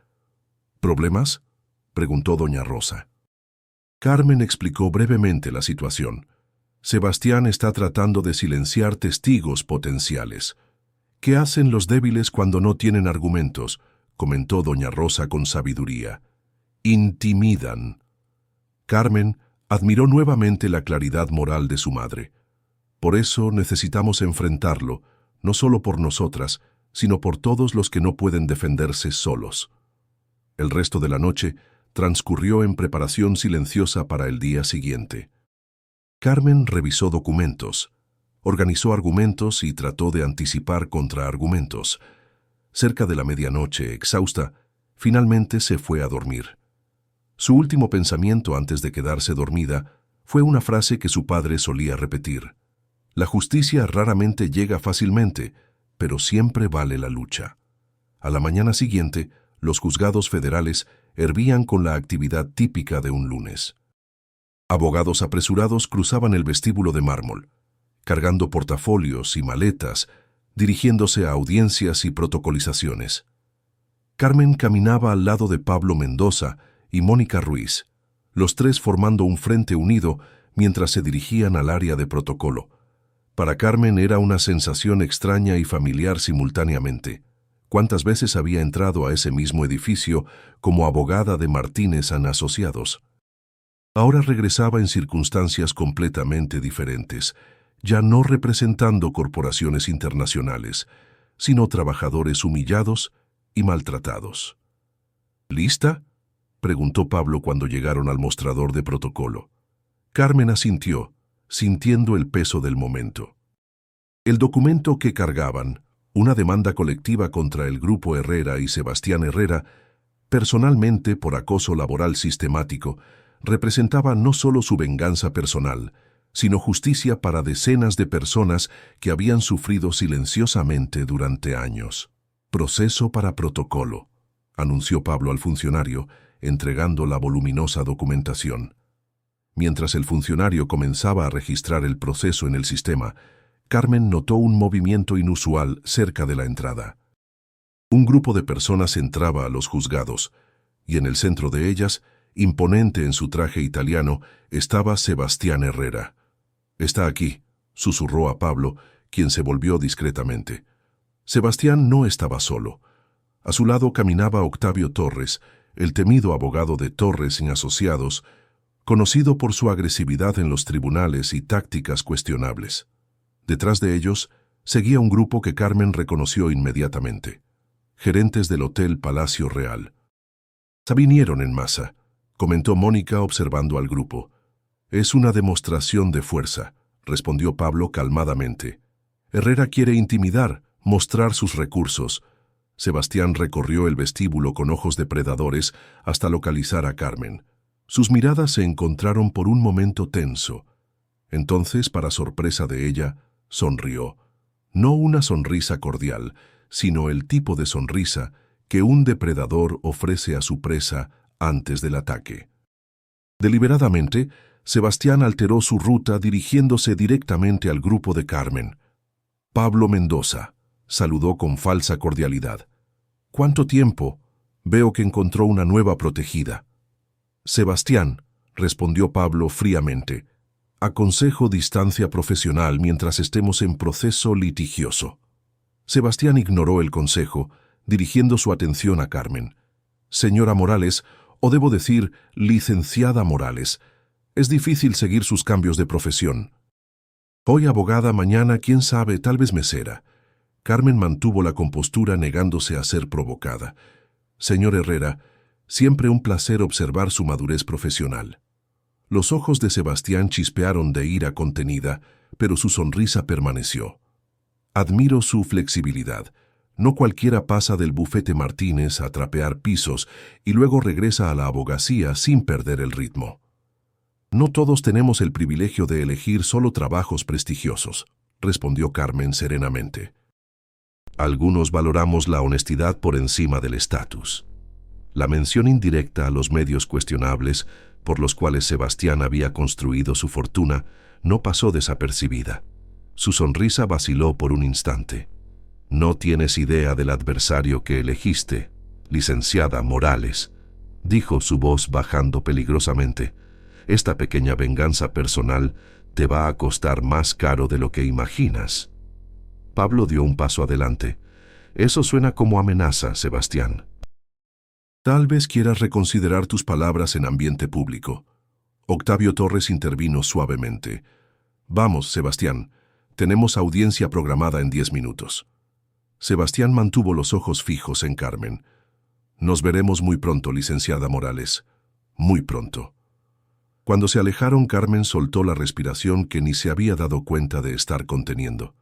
¿Problemas?, preguntó doña Rosa. Carmen explicó brevemente la situación. Sebastián está tratando de silenciar testigos potenciales. ¿Qué hacen los débiles cuando no tienen argumentos?, comentó doña Rosa con sabiduría. Intimidan. Carmen admiró nuevamente la claridad moral de su madre. Por eso necesitamos enfrentarlo, no solo por nosotras, sino por todos los que no pueden defenderse solos. El resto de la noche transcurrió en preparación silenciosa para el día siguiente. Carmen revisó documentos, organizó argumentos y trató de anticipar contraargumentos. Cerca de la medianoche, exhausta, finalmente se fue a dormir. Su último pensamiento antes de quedarse dormida fue una frase que su padre solía repetir. La justicia raramente llega fácilmente, pero siempre vale la lucha. A la mañana siguiente, los juzgados federales hervían con la actividad típica de un lunes. Abogados apresurados cruzaban el vestíbulo de mármol, cargando portafolios y maletas, dirigiéndose a audiencias y protocolizaciones. Carmen caminaba al lado de Pablo Mendoza y Mónica Ruiz, los tres formando un frente unido mientras se dirigían al área de protocolo. Para Carmen era una sensación extraña y familiar simultáneamente. ¿Cuántas veces había entrado a ese mismo edificio como abogada de Martínez & Asociados? Ahora regresaba en circunstancias completamente diferentes, ya no representando corporaciones internacionales, sino trabajadores humillados y maltratados. ¿Lista?, preguntó Pablo cuando llegaron al mostrador de protocolo. Carmen asintió, sintiendo el peso del momento. El documento que cargaban, una demanda colectiva contra el Grupo Herrera y Sebastián Herrera, personalmente por acoso laboral sistemático, representaba no solo su venganza personal, sino justicia para decenas de personas que habían sufrido silenciosamente durante años. Proceso para protocolo, anunció Pablo al funcionario, entregando la voluminosa documentación. Mientras el funcionario comenzaba a registrar el proceso en el sistema, Carmen notó un movimiento inusual cerca de la entrada. Un grupo de personas entraba a los juzgados, y en el centro de ellas, imponente en su traje italiano, estaba Sebastián Herrera. «Está aquí», susurró a Pablo, quien se volvió discretamente. Sebastián no estaba solo. A su lado caminaba Octavio Torres, el temido abogado de Torres y Asociados, conocido por su agresividad en los tribunales y tácticas cuestionables. Detrás de ellos seguía un grupo que Carmen reconoció inmediatamente: gerentes del Hotel Palacio Real. «Se vinieron en masa», comentó Mónica observando al grupo. «Es una demostración de fuerza», respondió Pablo calmadamente. «Herrera quiere intimidar, mostrar sus recursos». Sebastián recorrió el vestíbulo con ojos depredadores hasta localizar a Carmen. Sus miradas se encontraron por un momento tenso. Entonces, para sorpresa de ella, sonrió. No una sonrisa cordial, sino el tipo de sonrisa que un depredador ofrece a su presa antes del ataque. Deliberadamente, Sebastián alteró su ruta dirigiéndose directamente al grupo de Carmen. «Pablo Mendoza», saludó con falsa cordialidad. «¿Cuánto tiempo? Veo que encontró una nueva protegida». «Sebastián», respondió Pablo fríamente, «aconsejo distancia profesional mientras estemos en proceso litigioso». Sebastián ignoró el consejo, dirigiendo su atención a Carmen. «Señora Morales, o debo decir, licenciada Morales, es difícil seguir sus cambios de profesión. Hoy abogada, mañana, quién sabe, tal vez mesera». Carmen mantuvo la compostura negándose a ser provocada. «Señor Herrera, siempre un placer observar su madurez profesional». Los ojos de Sebastián chispearon de ira contenida, pero su sonrisa permaneció. «Admiro su flexibilidad. No cualquiera pasa del bufete Martínez a trapear pisos y luego regresa a la abogacía sin perder el ritmo. No todos tenemos el privilegio de elegir solo trabajos prestigiosos», respondió Carmen serenamente. «Algunos valoramos la honestidad por encima del estatus». La mención indirecta a los medios cuestionables por los cuales Sebastián había construido su fortuna no pasó desapercibida. Su sonrisa vaciló por un instante. «No tienes idea del adversario que elegiste, licenciada Morales», dijo su voz bajando peligrosamente. «Esta pequeña venganza personal te va a costar más caro de lo que imaginas». Pablo dio un paso adelante. «Eso suena como amenaza, Sebastián». «Tal vez quieras reconsiderar tus palabras en ambiente público». Octavio Torres intervino suavemente. «Vamos, Sebastián, tenemos audiencia programada en 10 minutos». Sebastián mantuvo los ojos fijos en Carmen. «Nos veremos muy pronto, licenciada Morales. Muy pronto». Cuando se alejaron, Carmen soltó la respiración que ni se había dado cuenta de estar conteniendo.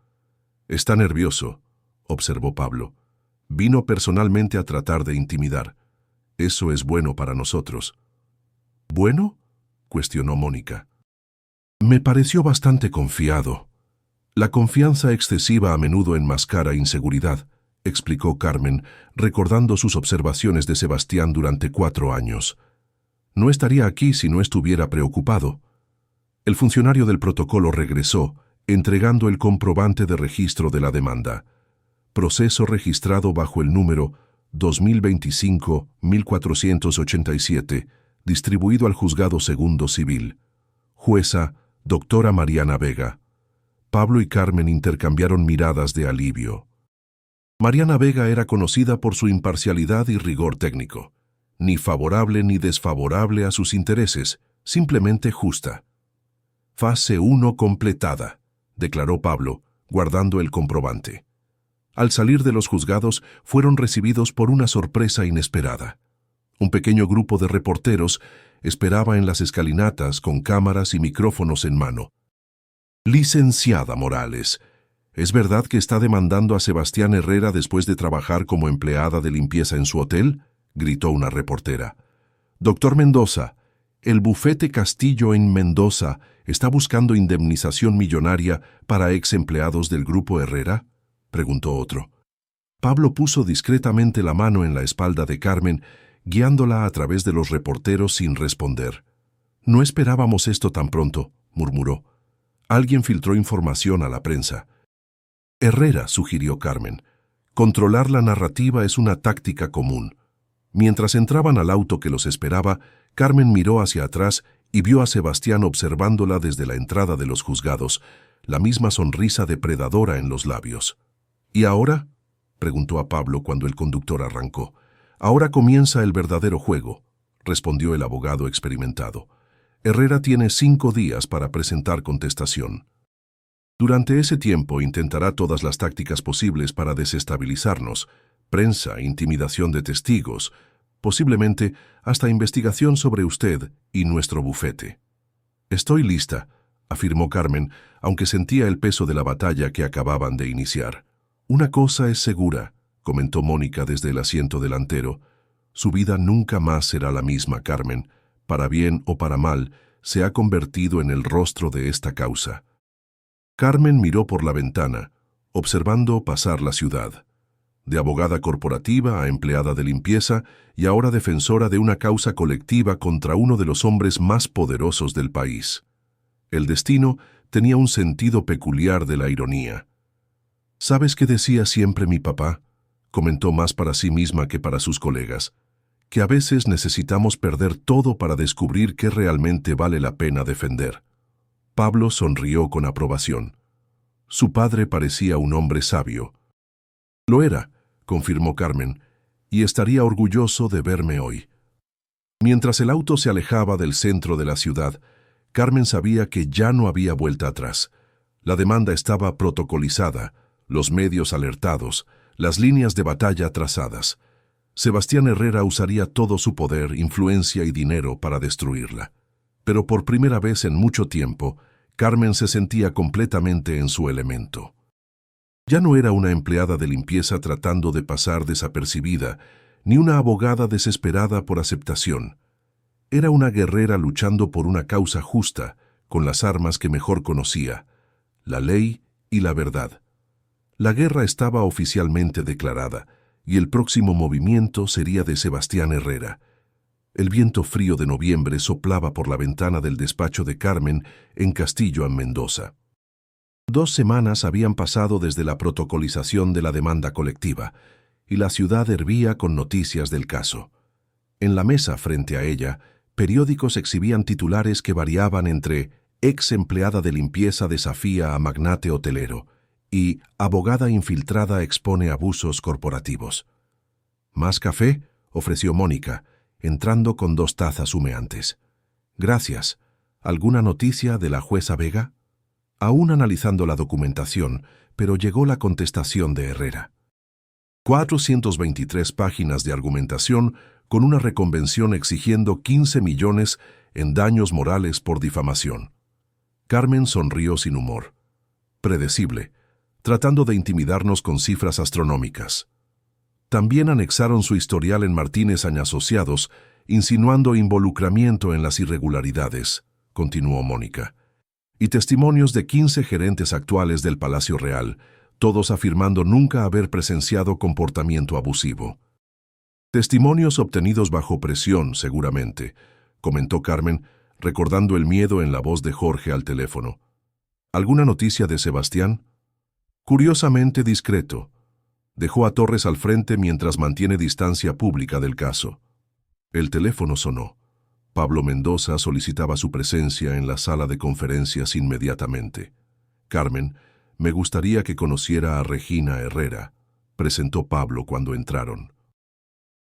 «Está nervioso», observó Pablo. «Vino personalmente a tratar de intimidar. Eso es bueno para nosotros». «¿Bueno?», cuestionó Mónica. «Me pareció bastante confiado». «La confianza excesiva a menudo enmascara inseguridad», explicó Carmen, recordando sus observaciones de Sebastián durante 4 años. «No estaría aquí si no estuviera preocupado». El funcionario del protocolo regresó, entregando el comprobante de registro de la demanda. Proceso registrado bajo el número 2025-1487, distribuido al Juzgado Segundo Civil. Jueza, doctora Mariana Vega. Pablo y Carmen intercambiaron miradas de alivio. Mariana Vega era conocida por su imparcialidad y rigor técnico. Ni favorable ni desfavorable a sus intereses, simplemente justa. «Fase 1 completada», declaró Pablo, guardando el comprobante. Al salir de los juzgados, fueron recibidos por una sorpresa inesperada. Un pequeño grupo de reporteros esperaba en las escalinatas con cámaras y micrófonos en mano. «Licenciada Morales, ¿es verdad que está demandando a Sebastián Herrera después de trabajar como empleada de limpieza en su hotel?», gritó una reportera. «Doctor Mendoza, el bufete Castillo en Mendoza está buscando indemnización millonaria para ex empleados del Grupo Herrera», preguntó otro. Pablo puso discretamente la mano en la espalda de Carmen, guiándola a través de los reporteros sin responder. «No esperábamos esto tan pronto», murmuró. «Alguien filtró información a la prensa». «Herrera», sugirió Carmen. «Controlar la narrativa es una táctica común». Mientras entraban al auto que los esperaba, Carmen miró hacia atrás y vio a Sebastián observándola desde la entrada de los juzgados, la misma sonrisa depredadora en los labios. «¿Y ahora?», preguntó a Pablo cuando el conductor arrancó. «Ahora comienza el verdadero juego», respondió el abogado experimentado. «Herrera tiene 5 días para presentar contestación. Durante ese tiempo intentará todas las tácticas posibles para desestabilizarnos: prensa, intimidación de testigos, posiblemente hasta investigación sobre usted y nuestro bufete». «Estoy lista», afirmó Carmen, aunque sentía el peso de la batalla que acababan de iniciar. «Una cosa es segura», comentó Mónica desde el asiento delantero. «Su vida nunca más será la misma, Carmen. Para bien o para mal, se ha convertido en el rostro de esta causa». Carmen miró por la ventana, observando pasar la ciudad. De abogada corporativa a empleada de limpieza y ahora defensora de una causa colectiva contra uno de los hombres más poderosos del país. El destino tenía un sentido peculiar de la ironía. «¿Sabes qué decía siempre mi papá?», comentó más para sí misma que para sus colegas, «que a veces necesitamos perder todo para descubrir qué realmente vale la pena defender». Pablo sonrió con aprobación. Su padre parecía un hombre sabio. «Lo era», confirmó Carmen, «y estaría orgulloso de verme hoy». Mientras el auto se alejaba del centro de la ciudad, Carmen sabía que ya no había vuelta atrás. La demanda estaba protocolizada, los medios alertados, las líneas de batalla trazadas. Sebastián Herrera usaría todo su poder, influencia y dinero para destruirla. Pero por primera vez en mucho tiempo, Carmen se sentía completamente en su elemento. Ya no era una empleada de limpieza tratando de pasar desapercibida, ni una abogada desesperada por aceptación. Era una guerrera luchando por una causa justa, con las armas que mejor conocía: la ley y la verdad. La guerra estaba oficialmente declarada, y el próximo movimiento sería de Sebastián Herrera. El viento frío de noviembre soplaba por la ventana del despacho de Carmen en Castillo, en Mendoza. 2 semanas habían pasado desde la protocolización de la demanda colectiva, y la ciudad hervía con noticias del caso. En la mesa frente a ella, periódicos exhibían titulares que variaban entre «ex empleada de limpieza desafía a magnate hotelero» y «abogada infiltrada expone abusos corporativos». «¿Más café?», ofreció Mónica, entrando con 2 tazas humeantes. «Gracias. ¿Alguna noticia de la jueza Vega?». Aún analizando la documentación, pero llegó la contestación de Herrera. 423 páginas de argumentación con una reconvención exigiendo 15 millones en daños morales por difamación. Carmen sonrió sin humor. Predecible, tratando de intimidarnos con cifras astronómicas. También anexaron su historial en Martínez Asociados, insinuando involucramiento en las irregularidades, continuó Mónica, y testimonios de 15 gerentes actuales del Palacio Real, todos afirmando nunca haber presenciado comportamiento abusivo. «Testimonios obtenidos bajo presión, seguramente», comentó Carmen, recordando el miedo en la voz de Jorge al teléfono. «¿Alguna noticia de Sebastián?». «Curiosamente discreto. Dejó a Torres al frente mientras mantiene distancia pública del caso». El teléfono sonó. Pablo Mendoza solicitaba su presencia en la sala de conferencias inmediatamente. «Carmen, me gustaría que conociera a Regina Herrera», presentó Pablo cuando entraron.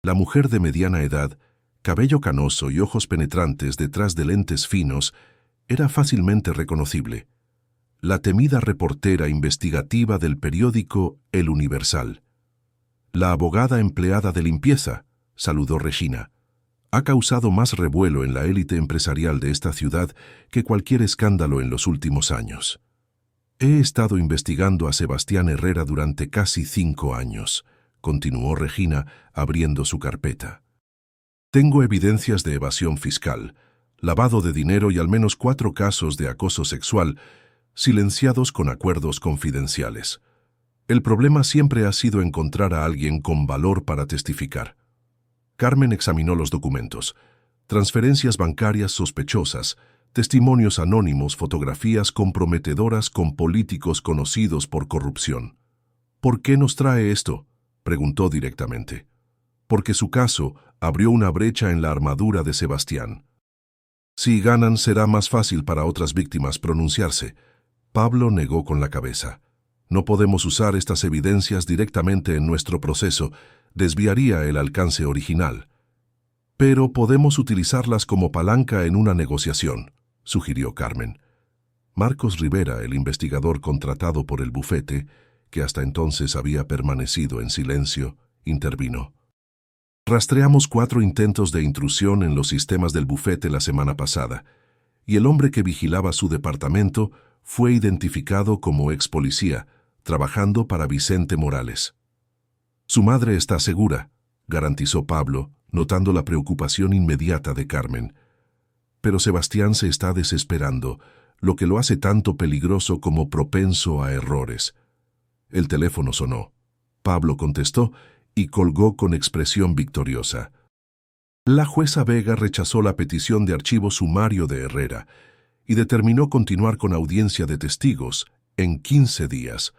La mujer de mediana edad, cabello canoso y ojos penetrantes detrás de lentes finos, era fácilmente reconocible. La temida reportera investigativa del periódico El Universal. «La abogada empleada de limpieza», saludó Regina. «Ha causado más revuelo en la élite empresarial de esta ciudad que cualquier escándalo en los últimos años. He estado investigando a Sebastián Herrera durante casi 5 años», continuó Regina, abriendo su carpeta. «Tengo evidencias de evasión fiscal, lavado de dinero y al menos 4 casos de acoso sexual, silenciados con acuerdos confidenciales. El problema siempre ha sido encontrar a alguien con valor para testificar». Carmen examinó los documentos. Transferencias bancarias sospechosas, testimonios anónimos, fotografías comprometedoras con políticos conocidos por corrupción. ¿Por qué nos trae esto?, preguntó directamente. Porque su caso abrió una brecha en la armadura de Sebastián. Si ganan, será más fácil para otras víctimas pronunciarse. Pablo negó con la cabeza. No podemos usar estas evidencias directamente en nuestro proceso, desviaría el alcance original. Pero podemos utilizarlas como palanca en una negociación, sugirió Carmen. Marcos Rivera, el investigador contratado por el bufete, que hasta entonces había permanecido en silencio, intervino. Rastreamos 4 intentos de intrusión en los sistemas del bufete la semana pasada, y el hombre que vigilaba su departamento fue identificado como ex policía, trabajando para Vicente Morales. Su madre está segura, garantizó Pablo, notando la preocupación inmediata de Carmen. Pero Sebastián se está desesperando, lo que lo hace tanto peligroso como propenso a errores. El teléfono sonó. Pablo contestó y colgó con expresión victoriosa. La jueza Vega rechazó la petición de archivo sumario de Herrera y determinó continuar con audiencia de testigos en 15 días.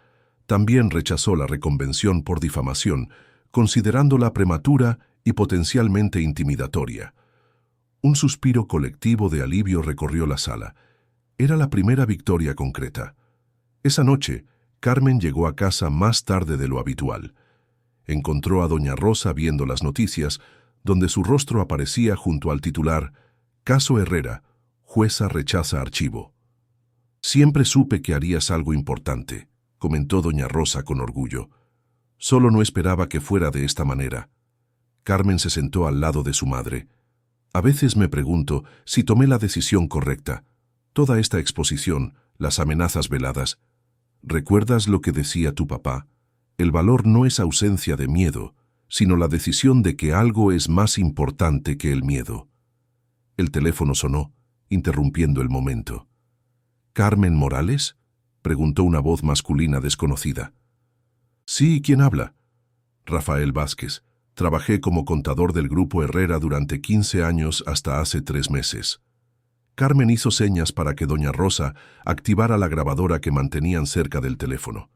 También rechazó la reconvención por difamación, considerándola prematura y potencialmente intimidatoria. Un suspiro colectivo de alivio recorrió la sala. Era la primera victoria concreta. Esa noche, Carmen llegó a casa más tarde de lo habitual. Encontró a doña Rosa viendo las noticias, donde su rostro aparecía junto al titular «Caso Herrera, jueza rechaza archivo». «Siempre supe que harías algo importante», comentó doña Rosa con orgullo. «Solo no esperaba que fuera de esta manera». Carmen se sentó al lado de su madre. «A veces me pregunto si tomé la decisión correcta. Toda esta exposición, las amenazas veladas. ¿Recuerdas lo que decía tu papá? El valor no es ausencia de miedo, sino la decisión de que algo es más importante que el miedo». El teléfono sonó, interrumpiendo el momento. «¿Carmen Morales?», preguntó una voz masculina desconocida. «Sí, ¿quién habla?». «Rafael Vázquez. Trabajé como contador del Grupo Herrera durante 15 años hasta hace 3 meses». Carmen hizo señas para que doña Rosa activara la grabadora que mantenían cerca del teléfono.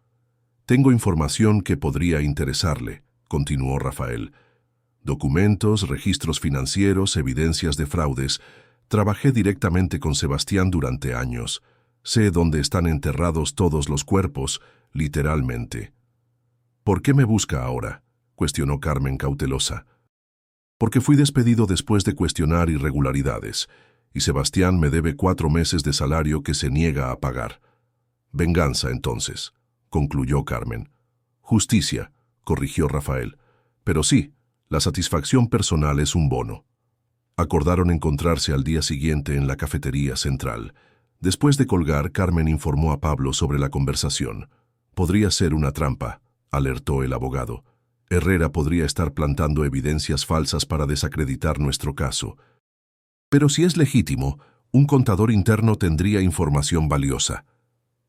«Tengo información que podría interesarle», continuó Rafael. «Documentos, registros financieros, evidencias de fraudes. Trabajé directamente con Sebastián durante años. Sé dónde están enterrados todos los cuerpos, literalmente». «¿Por qué me busca ahora?», cuestionó Carmen cautelosa. «Porque fui despedido después de cuestionar irregularidades, y Sebastián me debe 4 meses de salario que se niega a pagar». «Venganza, entonces», concluyó Carmen. «Justicia», corrigió Rafael. «Pero sí, la satisfacción personal es un bono». Acordaron encontrarse al día siguiente en la cafetería central. Después de colgar, Carmen informó a Pablo sobre la conversación. «Podría ser una trampa», alertó el abogado. «Herrera podría estar plantando evidencias falsas para desacreditar nuestro caso. Pero si es legítimo, un contador interno tendría información valiosa».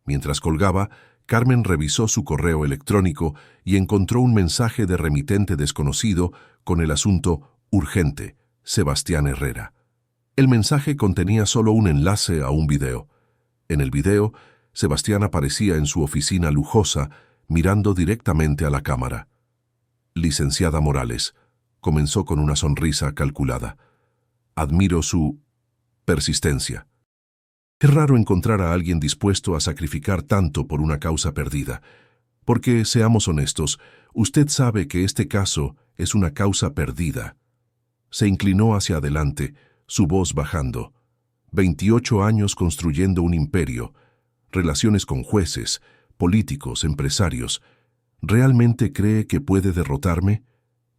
Mientras colgaba, Carmen revisó su correo electrónico y encontró un mensaje de remitente desconocido con el asunto «Urgente, Sebastián Herrera». El mensaje contenía solo un enlace a un video. En el video, Sebastián aparecía en su oficina lujosa, mirando directamente a la cámara. «Licenciada Morales», comenzó con una sonrisa calculada. «Admiro su persistencia. Es raro encontrar a alguien dispuesto a sacrificar tanto por una causa perdida. Porque, seamos honestos, usted sabe que este caso es una causa perdida». Se inclinó hacia adelante, su voz bajando. 28 años construyendo un imperio, relaciones con jueces, políticos, empresarios. ¿Realmente cree que puede derrotarme?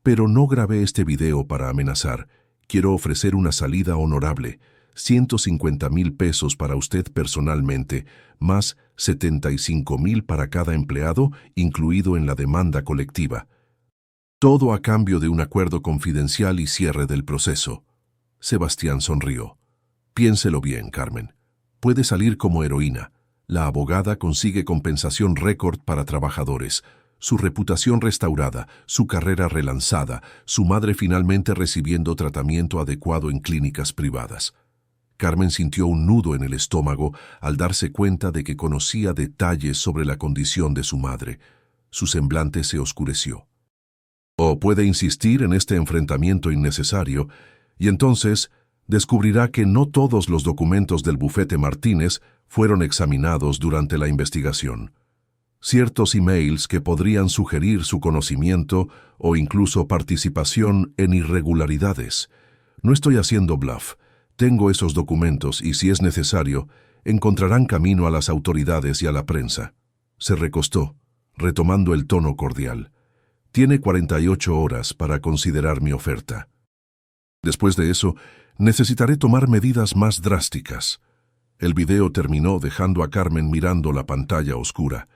Pero no grabé este video para amenazar. Quiero ofrecer una salida honorable. 150,000 pesos para usted personalmente, más 75,000 para cada empleado, incluido en la demanda colectiva. Todo a cambio de un acuerdo confidencial y cierre del proceso. Sebastián sonrió. «Piénselo bien, Carmen. Puede salir como heroína. La abogada consigue compensación récord para trabajadores. su reputación restaurada, su carrera relanzada, su madre finalmente recibiendo tratamiento adecuado en clínicas privadas. Carmen sintió un nudo en el estómago al darse cuenta de que conocía detalles sobre la condición de su madre. Su semblante se oscureció. O puede insistir en este enfrentamiento innecesario, y entonces descubrirá que no todos los documentos del bufete Martínez fueron examinados durante la investigación. Ciertos emails que podrían sugerir su conocimiento o incluso participación en irregularidades. No estoy haciendo bluff. Tengo esos documentos y, si es necesario, encontrarán camino a las autoridades y a la prensa. Se recostó, retomando el tono cordial. Tiene 48 horas para considerar mi oferta. Después de eso, necesitaré tomar medidas más drásticas. El video terminó dejando a Carmen mirando la pantalla oscura.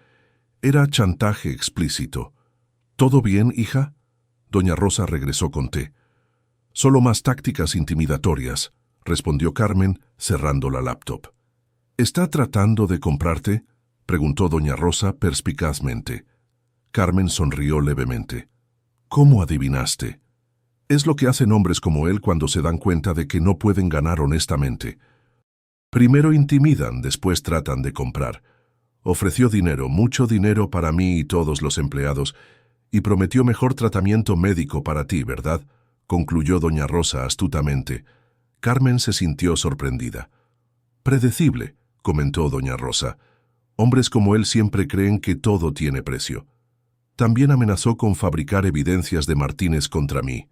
Era chantaje explícito. ¿Todo bien, hija? Doña Rosa regresó con té. Solo más tácticas intimidatorias, respondió Carmen, cerrando la laptop. ¿Está tratando de comprarte?, preguntó doña Rosa perspicazmente. Carmen sonrió levemente. ¿Cómo adivinaste? Es lo que hacen hombres como él cuando se dan cuenta de que no pueden ganar honestamente. Primero intimidan, después tratan de comprar. Ofreció dinero, mucho dinero para mí y todos los empleados, y prometió mejor tratamiento médico para ti, ¿verdad?, concluyó doña Rosa astutamente. Carmen se sintió sorprendida. Predecible, comentó doña Rosa. Hombres como él siempre creen que todo tiene precio. También amenazó con fabricar evidencias de Martínez contra mí.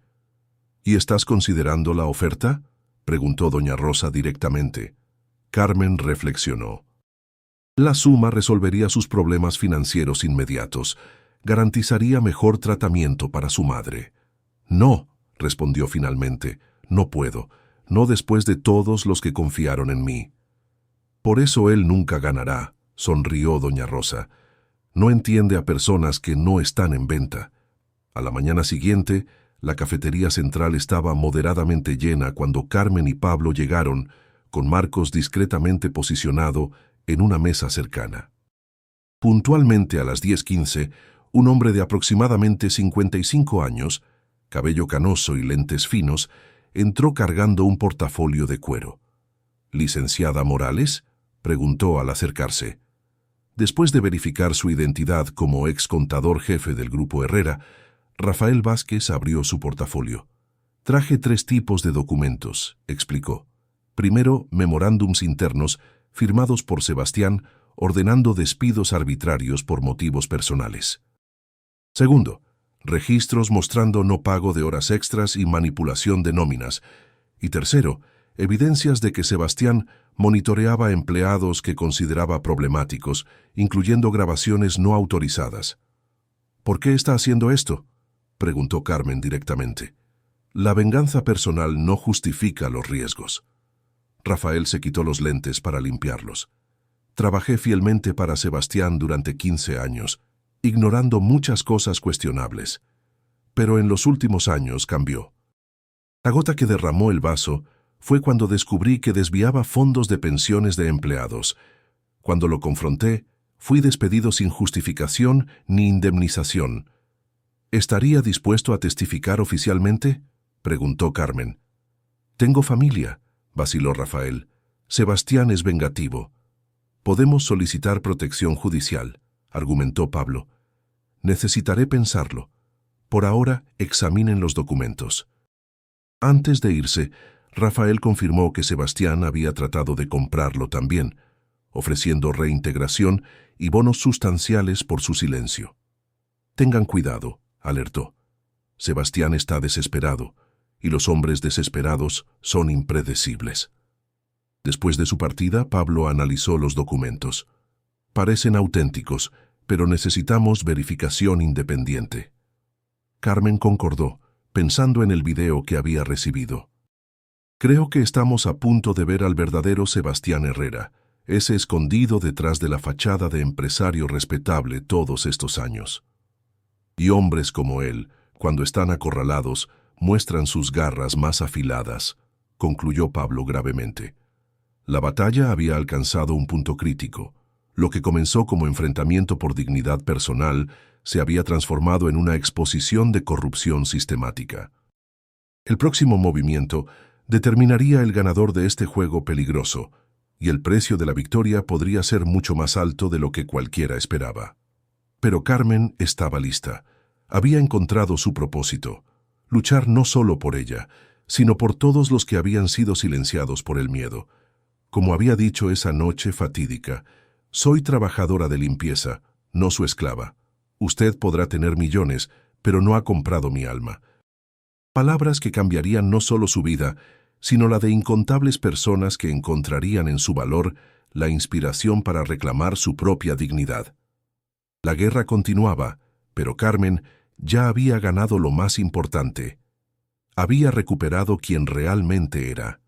¿Y estás considerando la oferta?, preguntó doña Rosa directamente. Carmen reflexionó. La suma resolvería sus problemas financieros inmediatos. Garantizaría mejor tratamiento para su madre. No, respondió finalmente. No puedo. No después de todos los que confiaron en mí. Por eso él nunca ganará, sonrió doña Rosa. No entiende a personas que no están en venta. A la mañana siguiente, la cafetería central estaba moderadamente llena cuando Carmen y Pablo llegaron, con Marcos discretamente posicionado en una mesa cercana. Puntualmente a las 10:15, un hombre de aproximadamente 55 años, cabello canoso y lentes finos, entró cargando un portafolio de cuero. ¿Licenciada Morales?, preguntó al acercarse. Después de verificar su identidad como ex contador jefe del Grupo Herrera, Rafael Vázquez abrió su portafolio. Traje 3 tipos de documentos, explicó. Primero, memorándums internos firmados por Sebastián ordenando despidos arbitrarios por motivos personales. Segundo, registros mostrando no pago de horas extras y manipulación de nóminas. Y tercero, evidencias de que Sebastián monitoreaba empleados que consideraba problemáticos, incluyendo grabaciones no autorizadas. ¿Por qué está haciendo esto?, preguntó Carmen directamente. La venganza personal no justifica los riesgos. Rafael se quitó los lentes para limpiarlos. Trabajé fielmente para Sebastián durante 15 años, ignorando muchas cosas cuestionables. Pero en los últimos años cambió. La gota que derramó el vaso fue cuando descubrí que desviaba fondos de pensiones de empleados. Cuando lo confronté, fui despedido sin justificación ni indemnización. ¿Estaría dispuesto a testificar oficialmente?, preguntó Carmen. Tengo familia, vaciló Rafael. Sebastián es vengativo. Podemos solicitar protección judicial, argumentó Pablo. Necesitaré pensarlo. Por ahora, examinen los documentos. Antes de irse, Rafael confirmó que Sebastián había tratado de comprarlo también, ofreciendo reintegración y bonos sustanciales por su silencio. Tengan cuidado, alertó. Sebastián está desesperado, y los hombres desesperados son impredecibles. Después de su partida, Pablo analizó los documentos. Parecen auténticos, pero necesitamos verificación independiente. Carmen concordó, pensando en el video que había recibido. Creo que estamos a punto de ver al verdadero Sebastián Herrera, ese escondido detrás de la fachada de empresario respetable todos estos años. Y hombres como él, cuando están acorralados, muestran sus garras más afiladas, concluyó Pablo gravemente. La batalla había alcanzado un punto crítico. Lo que comenzó como enfrentamiento por dignidad personal se había transformado en una exposición de corrupción sistemática. El próximo movimiento determinaría el ganador de este juego peligroso, y el precio de la victoria podría ser mucho más alto de lo que cualquiera esperaba. Pero Carmen estaba lista. Había encontrado su propósito: luchar no solo por ella, sino por todos los que habían sido silenciados por el miedo. Como había dicho esa noche fatídica: «Soy trabajadora de limpieza, no su esclava. Usted podrá tener millones, pero no ha comprado mi alma». Palabras que cambiarían no solo su vida, sino la de incontables personas que encontrarían en su valor la inspiración para reclamar su propia dignidad. La guerra continuaba, pero Carmen ya había ganado lo más importante. Había recuperado quien realmente era.